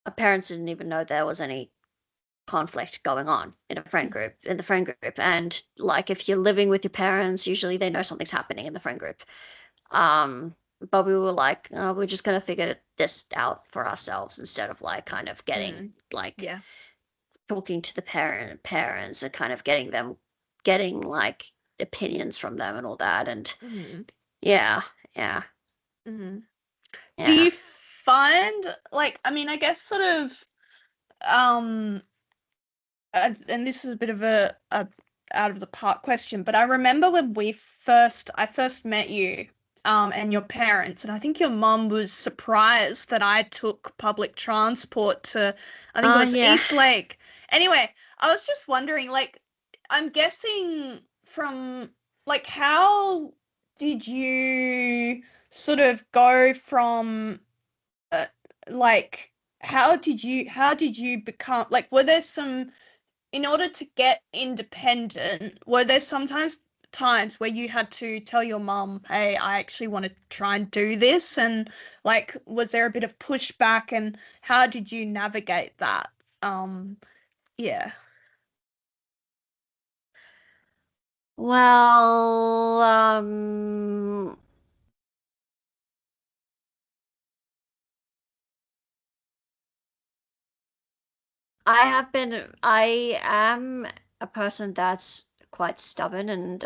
Speaker 2: our parents didn't even know there was any conflict going on in the friend group. And like if you're living with your parents, usually they know something's happening in the friend group. But we were like, oh, we're just gonna figure this out for ourselves instead of like kind of getting
Speaker 1: Mm.
Speaker 2: like
Speaker 1: Yeah.
Speaker 2: talking to the parents and kind of getting like opinions from them and all that. And
Speaker 1: Mm.
Speaker 2: yeah, yeah,
Speaker 1: Mm. Do
Speaker 2: yeah.
Speaker 1: you find like, I mean, I guess sort of um and this is a bit of a out of the park question, but I remember when I first met you, and your parents, and I think your mum was surprised that I took public transport to, I think it was
Speaker 2: Yeah.
Speaker 1: East Lake. Anyway, I was just wondering, like, I'm guessing from like how did you sort of go from uh, like how did you become like, were there some in order to get independent, were there sometimes times where you had to tell your mum, hey, I actually want to try and do this? And like, was there a bit of pushback, and how did you navigate that? Yeah.
Speaker 2: Well, I am a person that's quite stubborn, and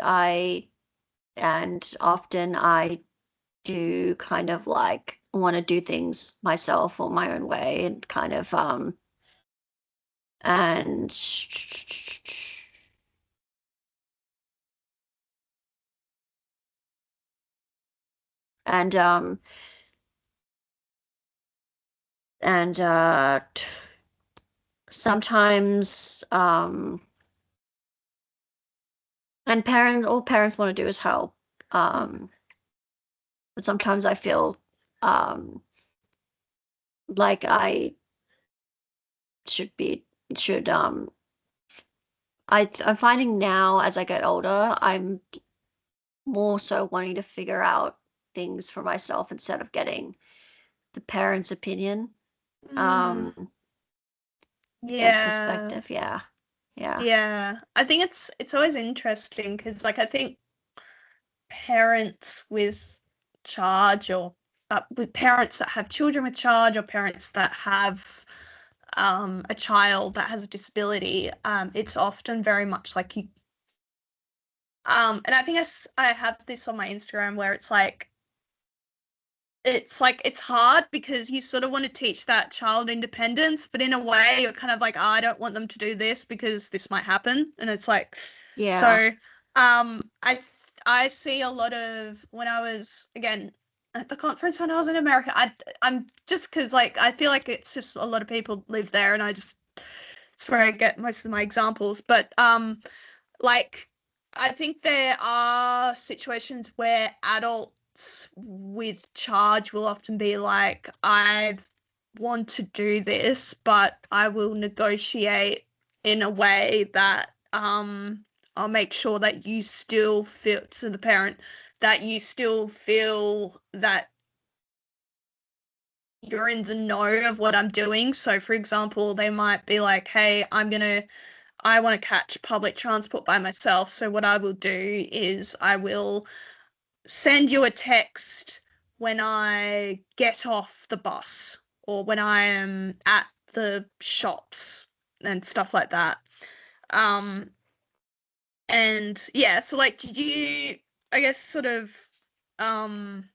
Speaker 2: often I do kind of like want to do things myself or my own way, and kind of and and and sometimes and all parents want to do is help, but sometimes I feel um like I should be should I'm finding now as I get older, I'm more so wanting to figure out things for myself instead of getting the parents' opinion
Speaker 1: Mm,
Speaker 2: and
Speaker 1: yeah.
Speaker 2: perspective. Yeah. Yeah.
Speaker 1: Yeah. I think it's always interesting because like I think parents with charge, or with parents that have children with charge, or parents that have a child that has a disability, it's often very much like you. And I think I have this on my Instagram where it's hard because you sort of want to teach that child independence, but in a way you're kind of like, oh, I don't want them to do this because this might happen, and it's like,
Speaker 2: Yeah.
Speaker 1: so I see a lot of, when I was again at the conference when I was in America, I'm just because like I feel like it's just a lot of people live there, and it's where I get most of my examples, but like I think there are situations where adults with charge will often be like, I want to do this, but I will negotiate in a way that I'll make sure that you still feel, to the parent, that you still feel that you're in the know of what I'm doing. So for example, they might be like, hey, I want to catch public transport by myself. So what I will do is I will send you a text when I get off the bus, or when I am at the shops and stuff like that. Um, and yeah, so like, did you, I guess, sort of, um,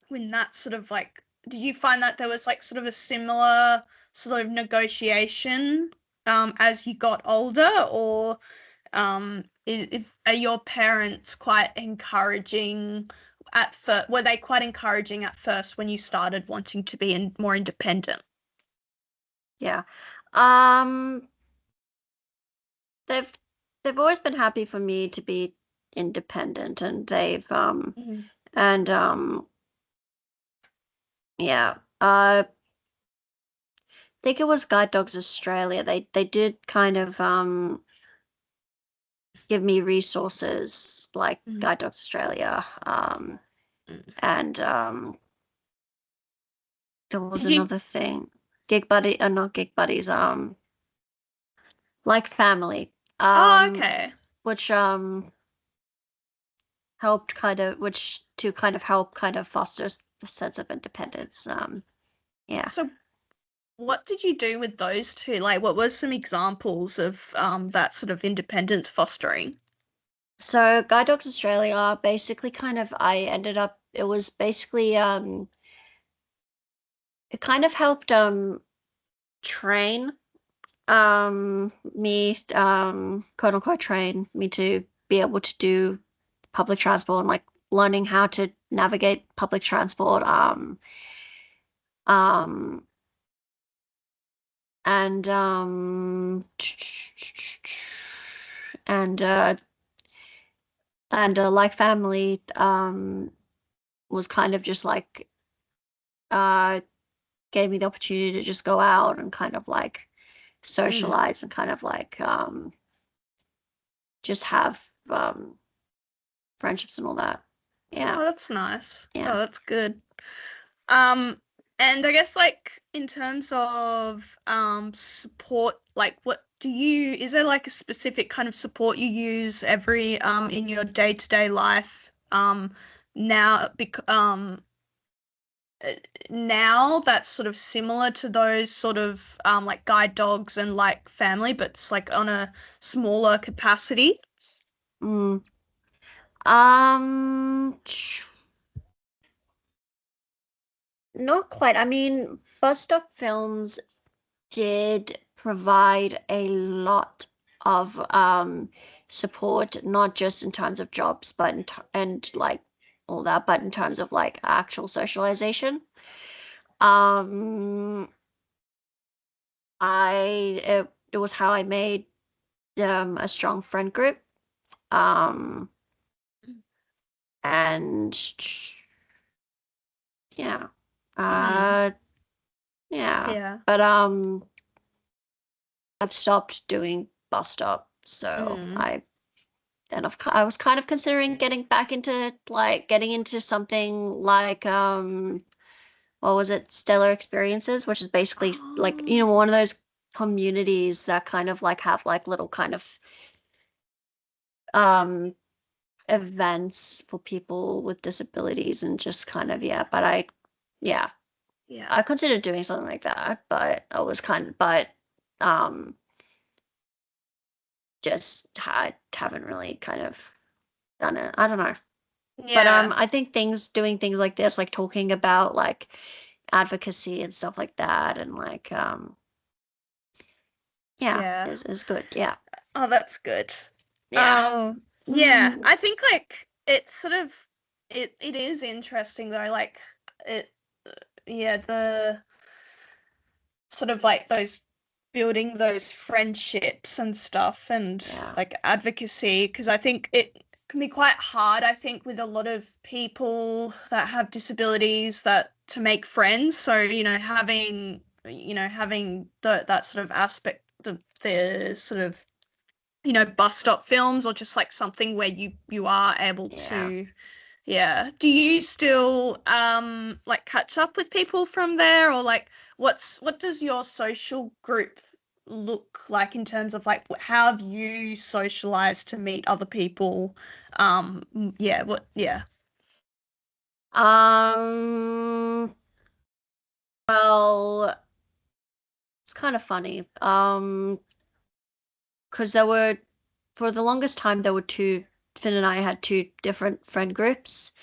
Speaker 1: when that sort of like, did you find that there was like sort of a similar sort of negotiation as you got older, or are your parents quite encouraging at first? Were they quite encouraging at first when you started wanting to be more independent?
Speaker 2: Yeah. Um, they've they've always been happy for me to be independent, and they've
Speaker 1: Mm.
Speaker 2: and yeah. I think it was Guide Dogs Australia. They did kind of give me resources like
Speaker 1: Mm.
Speaker 2: Guide Dogs Australia.
Speaker 1: Mm.
Speaker 2: And there was
Speaker 1: Did you?
Speaker 2: another thing. Gig Buddy, not Gig Buddies, like Family,
Speaker 1: Oh,
Speaker 2: um,
Speaker 1: okay.
Speaker 2: which helped kind of, which to kind of help kind of foster a sense of independence. Yeah.
Speaker 1: So, what did you do with those two? Like, what were some examples of that sort of independence fostering?
Speaker 2: So Guide Dogs Australia, basically kind of I ended up, it was basically it kind of helped train me quote unquote train me to be able to do public transport, and like learning how to navigate public transport, um and and uh like Family was kind of just like uh gave me the opportunity to just go out and kind of like
Speaker 1: Mm.
Speaker 2: socialize, and kind of like just have friendships and all that. Yeah.
Speaker 1: Oh, that's nice.
Speaker 2: Yeah.
Speaker 1: Oh, that's good. And I guess like in terms of support, like is there like a specific kind of support you use every in your day-to-day life now now that's sort of similar to those sort of like guide dogs and like family, but it's like on a smaller capacity?
Speaker 2: Mm. Not quite. I mean, Bus Stop Films did provide a lot of support, not just in terms of jobs, but and like all that, but in terms of like actual socialization. Um, it was how I made a strong friend group. And yeah,
Speaker 1: Mm.
Speaker 2: yeah,
Speaker 1: Yeah.
Speaker 2: but I've stopped doing Bus Stop, so
Speaker 1: Mm.
Speaker 2: I was kind of considering getting into something like what was it, Stellar Experiences, which is basically like,
Speaker 1: Oh,
Speaker 2: one of those communities that kind of like have like little kind of um events for people with disabilities and just kind of, yeah, but yeah,
Speaker 1: yeah.
Speaker 2: I considered doing something like that, but um just haven't really kind of done it. I don't know. But
Speaker 1: Yeah.
Speaker 2: I think doing things like this, like talking about like advocacy and stuff like that, and like yeah,
Speaker 1: Yeah.
Speaker 2: is good. Yeah.
Speaker 1: Oh, that's good.
Speaker 2: Yeah.
Speaker 1: Yeah, I think like it's sort of it is interesting though, like it yeah, the sort of like those building those friendships and stuff and
Speaker 2: Yeah.
Speaker 1: like advocacy, because I think it can be quite hard, I think, with a lot of people that have disabilities that to make friends. So, having that sort of aspect of the sort of bus stop films or just like something where you are able
Speaker 2: Yeah.
Speaker 1: to, yeah. Do you still like catch up with people from there, or like what does your social group look like in terms of like how have you socialized to meet other people? Yeah, yeah.
Speaker 2: Um, well, it's kind of funny. Because for the longest time, Finn and I had two different friend groups.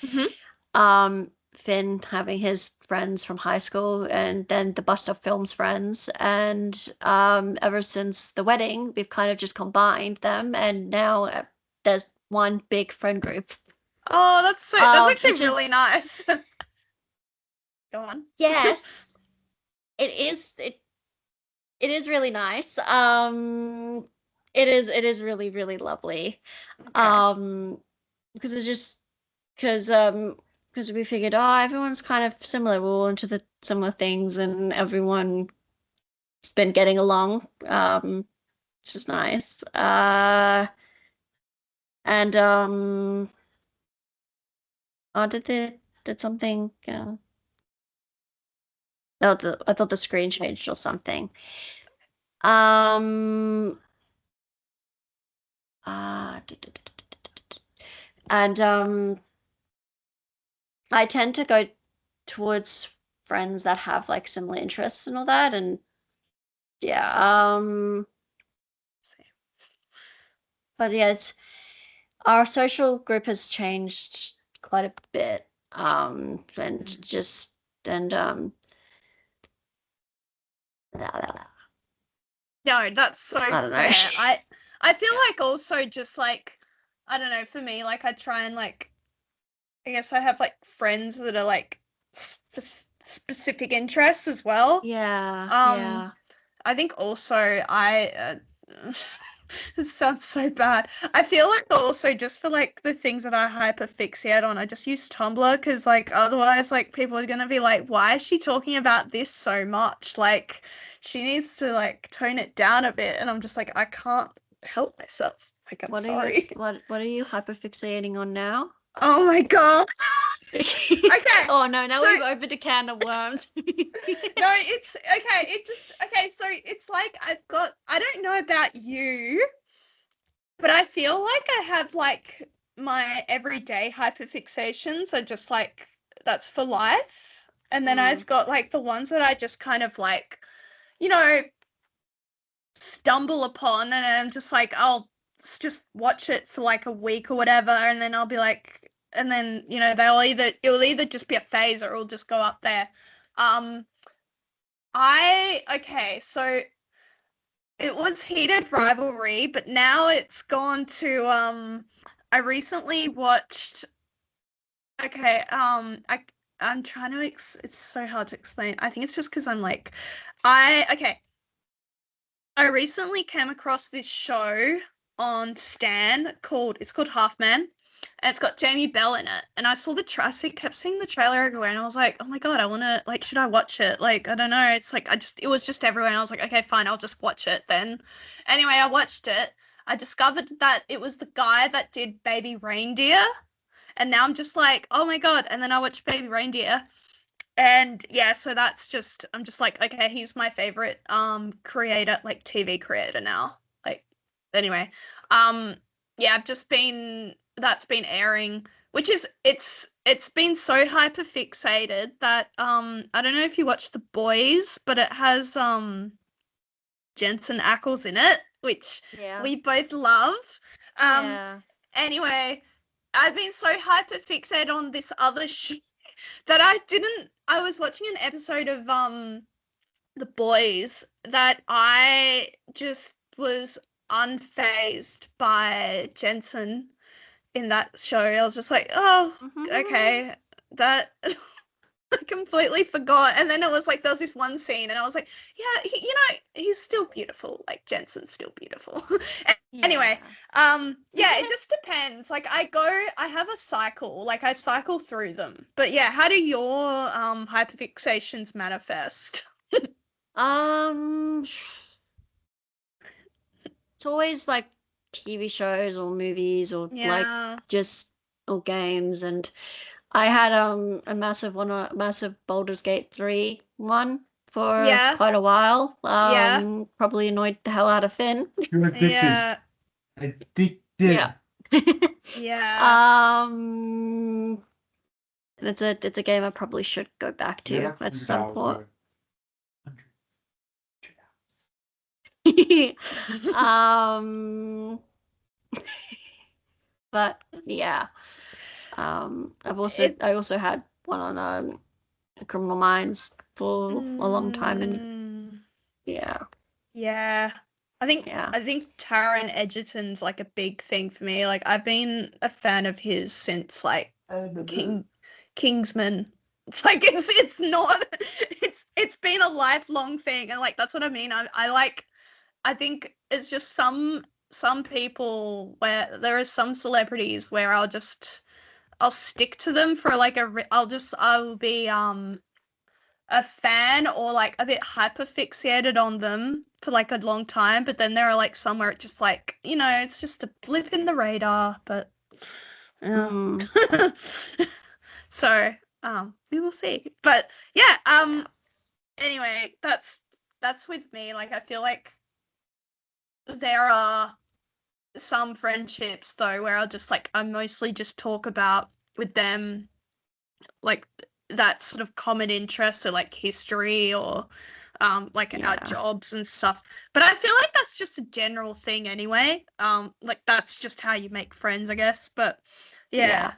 Speaker 1: Hmm.
Speaker 2: Finn having his friends from high school, and then the Bus Stop Films friends. And ever since the wedding, we've kind of just combined them, and now there's one big friend group.
Speaker 1: Oh, that's actually
Speaker 2: Which
Speaker 1: really
Speaker 2: is,
Speaker 1: nice. Go on.
Speaker 2: yes, it is. It is really nice. It is really, really lovely.
Speaker 1: Okay.
Speaker 2: Because it's just because we figured, oh, everyone's kind of similar. We're all into the similar things, and everyone's been getting along, which is nice. And oh, did something? No, I thought the screen changed or something. Um. And I tend to go towards friends that have like similar interests and all that, and yeah, but yeah, it's our social group has changed quite a bit, and just and
Speaker 1: No, that's so
Speaker 2: I don't know.
Speaker 1: fair. I feel like also just like I don't know, for me, like I try and like I guess I have like friends that are like specific interests as well.
Speaker 2: Yeah,
Speaker 1: Um,
Speaker 2: yeah.
Speaker 1: I think also this sounds so bad. I feel like also just for like the things that I hyperfixate on, I just use Tumblr because like otherwise like people are gonna be like, why is she talking about this so much? Like she needs to like tone it down a bit, and I'm just like I can't help myself. Like, I'm
Speaker 2: What
Speaker 1: sorry.
Speaker 2: what are you hyperfixating on now?
Speaker 1: Oh my god.
Speaker 2: Okay. Oh no, now
Speaker 1: so-
Speaker 2: we've opened a can of worms.
Speaker 1: No, it's okay. So it's like I don't know about you, but I feel like I have like my everyday hyperfixations are just like that's for life. And then I've got like the ones that I just kind of like, you know, stumble upon and I'm just like, I'll just watch it for like a week or whatever, and then I'll be like, and then, you know, it'll either just be a phase or it'll just go up there. Okay, so it was heated rivalry, but now it's gone to I recently watched I'm trying to it's so hard to explain. I think it's just because I'm like I recently came across this show on Stan called Half Man, and it's got Jamie Bell in it. And I saw kept seeing the trailer everywhere, and I was like, oh my god, I want to like, should I watch it? Like, I don't know. It's like it was just everywhere, and I was like, okay, fine, I'll just watch it then. Anyway, I watched it. I discovered that it was the guy that did Baby Reindeer, and now I'm just like, oh my god. And then I watched Baby Reindeer. And yeah, so I'm just like, okay, he's my favorite creator, like TV creator now. Like, anyway, yeah, that's been airing, which is it's been so hyper fixated that I don't know if you watch The Boys, but it has Jensen Ackles in it, which we both love. Anyway, I've been so hyper fixated on this other show that I was watching an episode of The Boys that I just was unfazed by Jensen in that show. I was just like, oh, okay, that I completely forgot. And then it was like there was this one scene, and I was like, yeah, he's still beautiful. Like, Jensen's still beautiful. Anyway, yeah, it just depends. Like, I have a cycle. Like, I cycle through them. But yeah, how do your hyperfixations manifest?
Speaker 2: It's always like TV shows or movies or like just or games, and I had a massive Baldur's Gate 3 one for quite a while. Probably annoyed the hell out of Finn.
Speaker 3: You're addicted.
Speaker 1: Yeah.
Speaker 3: Addicted.
Speaker 2: Yeah.
Speaker 1: Yeah.
Speaker 2: And it's a game I probably should go back to at some point. But yeah. I also had one on Criminal Minds for a long time, and yeah.
Speaker 1: I think Taron Egerton's like a big thing for me. Like, I've been a fan of his since like Kingsman. It's like it's been a lifelong thing, and like that's what I mean. I think it's just some people where there are some celebrities where I'll stick to them for like I'll be a fan or like a bit hyper fixated on them for like a long time, but then there are like some where it's just like, you know, it's just a blip in the radar, but so we will see. But yeah, anyway, that's with me. Like, I feel like there are some friendships though where I mostly just talk about with them like that sort of common interest, or like history, or like our jobs and stuff. But I feel like that's just a general thing anyway. Like, that's just how you make friends, I guess. But yeah.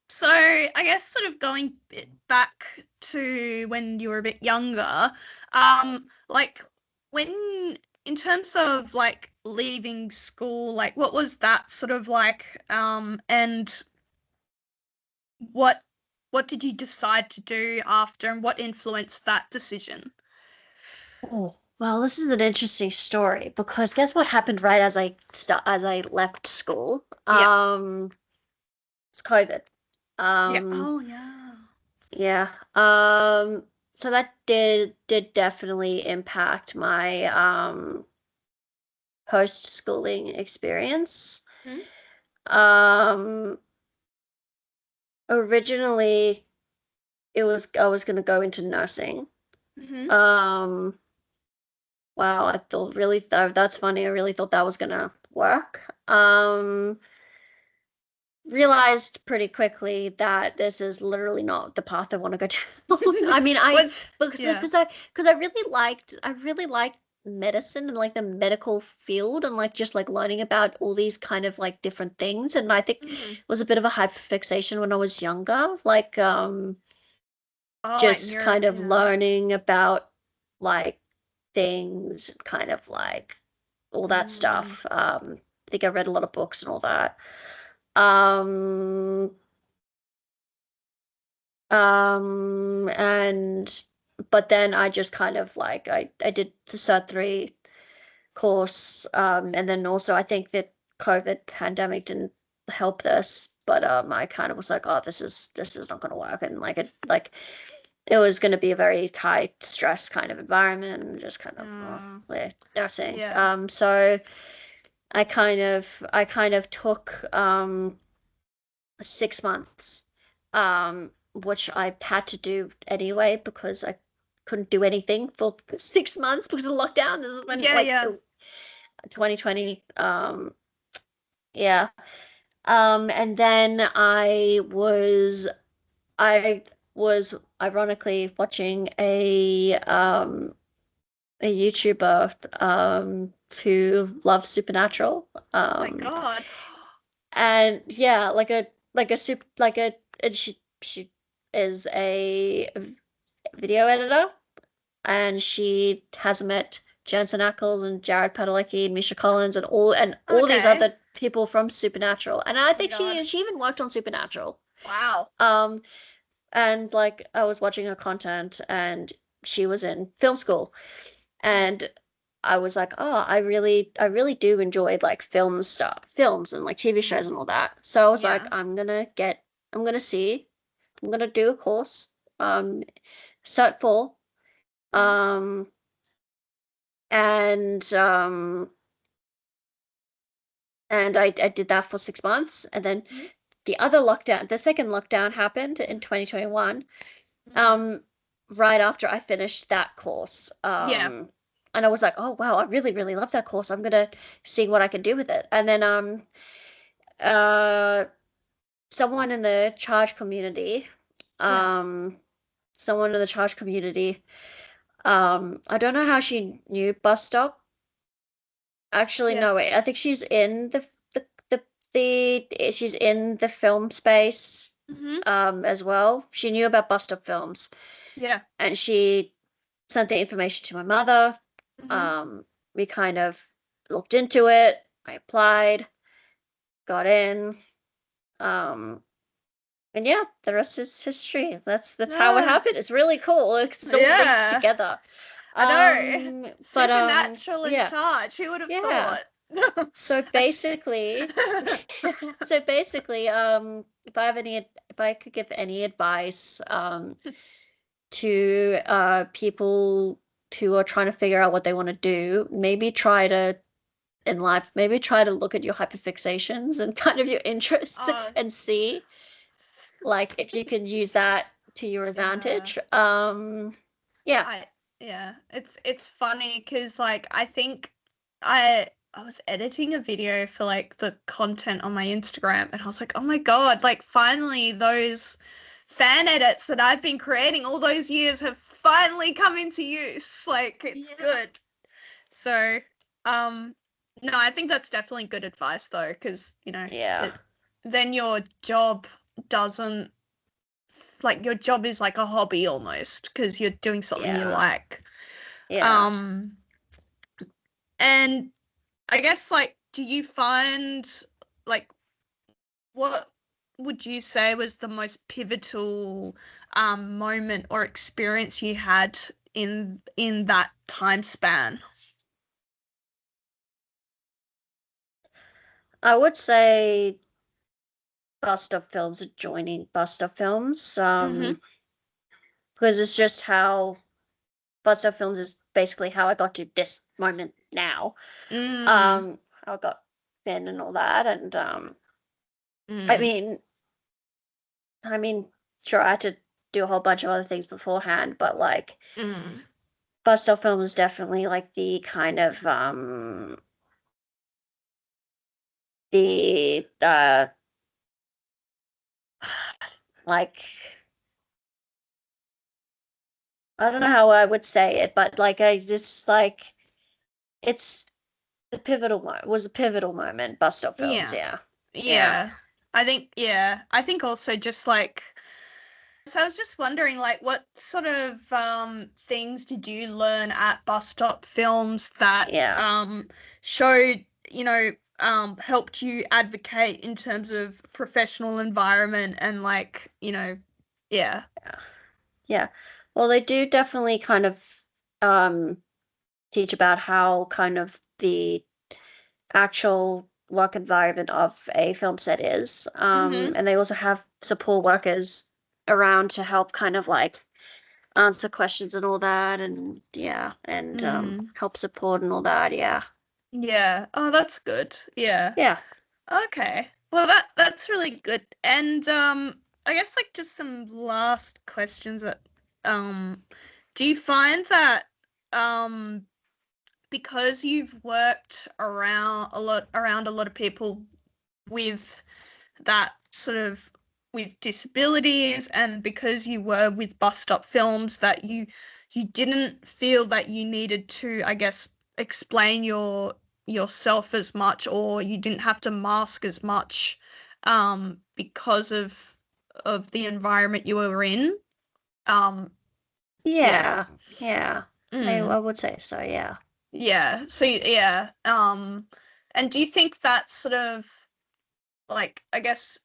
Speaker 1: So I guess sort of going back to when you were a bit younger, like when, in terms of like leaving school, like what was that sort of like, and what did you decide to do after, and what influenced that decision?
Speaker 2: Oh, well, this is an interesting story, because guess what happened right as I left school? It's COVID.
Speaker 1: Oh yeah.
Speaker 2: Yeah. So that did definitely impact my post-schooling experience.
Speaker 1: Mm-hmm.
Speaker 2: Originally I was going to go into nursing.
Speaker 1: Mm-hmm.
Speaker 2: Wow, I thought really that's funny. I really thought that was gonna work. Realized pretty quickly that this is literally not the path I want to go down. I mean, because I really liked medicine and like the medical field and like just like learning about all these kind of like different things. And I think
Speaker 1: Mm-hmm.
Speaker 2: it was a bit of a hyperfixation when I was younger, like
Speaker 1: Oh, like
Speaker 2: just
Speaker 1: neuro,
Speaker 2: kind of
Speaker 1: yeah.
Speaker 2: learning about like things, kind of like all that
Speaker 1: Mm.
Speaker 2: stuff. I think I read a lot of books and all that. Um, and but then I just kind of like I did the Cert 3 course, and then also I think that COVID pandemic didn't help this, but I kind of was like, oh, this is not going to work, and it was going to be a very high stress kind of environment, and just kind of nursing.
Speaker 1: Yeah.
Speaker 2: So I kind of took 6 months, which I had to do anyway because I couldn't do anything for 6 months because of lockdown. This is when
Speaker 1: Yeah,
Speaker 2: like
Speaker 1: yeah.
Speaker 2: 2020. Yeah. And then I was ironically watching a YouTuber who loves Supernatural.
Speaker 1: My God.
Speaker 2: And yeah, like a super like a and she is a video editor, and she has met Jensen Ackles and Jared Padalecki and Misha Collins and all these
Speaker 1: Okay.
Speaker 2: other people from Supernatural. And I
Speaker 1: My
Speaker 2: think
Speaker 1: God.
Speaker 2: she even worked on Supernatural.
Speaker 1: Wow.
Speaker 2: Um, and like I was watching her content, and she was in film school,
Speaker 1: Mm.
Speaker 2: and I was like, oh, I really do enjoy like films and like TV shows
Speaker 1: Mm.
Speaker 2: and all that. So I was like,
Speaker 1: Yeah.
Speaker 2: I'm gonna see, I'm gonna do a course, Cert 4,
Speaker 1: Mm.
Speaker 2: um, and I did that for 6 months, and then
Speaker 1: Mm.
Speaker 2: the second lockdown happened in 2021,
Speaker 1: Mm.
Speaker 2: um, right after I finished that course.
Speaker 1: Yeah.
Speaker 2: And I was like, oh wow, I really, really love that course. I'm gonna see what I can do with it. And then uh someone in the charge community,
Speaker 1: Yeah.
Speaker 2: um someone in the charge community, I don't know how she knew Bus Stop. Actually,
Speaker 1: Yeah.
Speaker 2: no, wait, I think she's in she's in the film space
Speaker 1: Mm-hmm.
Speaker 2: as well. She knew about Bus Stop films,
Speaker 1: Yeah.
Speaker 2: and she sent the information to my mother.
Speaker 1: Mm-hmm.
Speaker 2: Um, we kind of looked into it. I applied, got in, um, and yeah, the rest is history. That's how it
Speaker 1: Ah,
Speaker 2: happened. It's really cool. It's all linked
Speaker 1: yeah.
Speaker 2: together.
Speaker 1: I know.
Speaker 2: But
Speaker 1: Supernatural in
Speaker 2: yeah,
Speaker 1: charge. Who would have
Speaker 2: yeah.
Speaker 1: thought?
Speaker 2: So basically, if I could give any advice, to people who are trying to figure out what they want to do, maybe try to look at your hyperfixations and kind of your interests
Speaker 1: Oh,
Speaker 2: and see like if you can use that to your
Speaker 1: yeah.
Speaker 2: advantage. Yeah.
Speaker 1: I yeah. It's funny because like I think I was editing a video for like the content on my Instagram and I was like, oh my God, like finally those fan edits that I've been creating all those years have finally come into use. Like it's
Speaker 2: Yeah.
Speaker 1: good. So, no, I think that's definitely good advice though, because
Speaker 2: Yeah.
Speaker 1: then your job doesn't like your job is like a hobby almost because you're doing something you
Speaker 2: Yeah.
Speaker 1: like.
Speaker 2: Yeah.
Speaker 1: Um, and I guess like, do you find like what would you say was the most pivotal moment or experience you had in that time span?
Speaker 2: I would say bus stop films, joining bus stop films,
Speaker 1: Mm-hmm.
Speaker 2: because it's just how bus stop films is basically how I got to this moment now.
Speaker 1: Mm.
Speaker 2: I got thin and all that, and I
Speaker 1: Mm.
Speaker 2: mean, sure, I had to do a whole bunch of other things beforehand, but like
Speaker 1: Mm.
Speaker 2: bus stop film is definitely like the kind of the like I don't know how I would say it, but like I just like it's the was a pivotal moment. Bus stop films,
Speaker 1: Yeah.
Speaker 2: yeah, yeah,
Speaker 1: Yeah. I think, yeah. I think also just like, so I was just wondering, like, what sort of things did you learn at bus stop films that
Speaker 2: yeah,
Speaker 1: showed, helped you advocate in terms of professional environment and like, yeah.
Speaker 2: yeah, yeah. Well, they do definitely kind of um teach about how kind of the actual work environment of a film set is.
Speaker 1: Mm-hmm.
Speaker 2: And they also have support workers around to help kind of like answer questions and all that, and yeah, and
Speaker 1: Mm.
Speaker 2: help support and all that. Yeah,
Speaker 1: Yeah. Oh, that's good. Yeah.
Speaker 2: yeah,
Speaker 1: Okay. Well, that's really good. And I guess like just some last questions that do you find that um because you've worked around a lot of people with that sort of with disabilities, and because you were with bus stop films, that you didn't feel that you needed to, I guess, explain yourself as much, or you didn't have to mask as much because of the environment you were in. um yeah.
Speaker 2: yeah, yeah. I
Speaker 1: Mm.
Speaker 2: would say so. Yeah,
Speaker 1: Yeah. So yeah. And do you think that sort of, like, I guess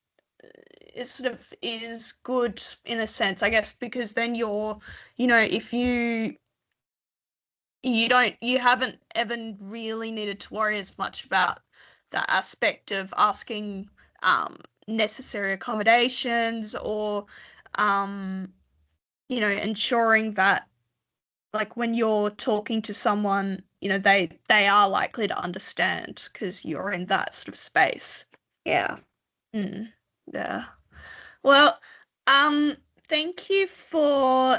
Speaker 1: it sort of is good in a sense, I guess, because then if you haven't ever really needed to worry as much about that aspect of asking necessary accommodations, or ensuring that, like, when you're talking to someone, they are likely to understand because you're in that sort of space.
Speaker 2: yeah.
Speaker 1: Mm, yeah. Well, thank you for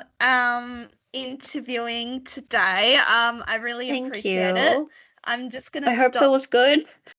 Speaker 1: interviewing today. I really
Speaker 2: Thank
Speaker 1: appreciate it.
Speaker 2: you.
Speaker 1: I'm just gonna
Speaker 2: I hope that
Speaker 1: stop.
Speaker 2: was good.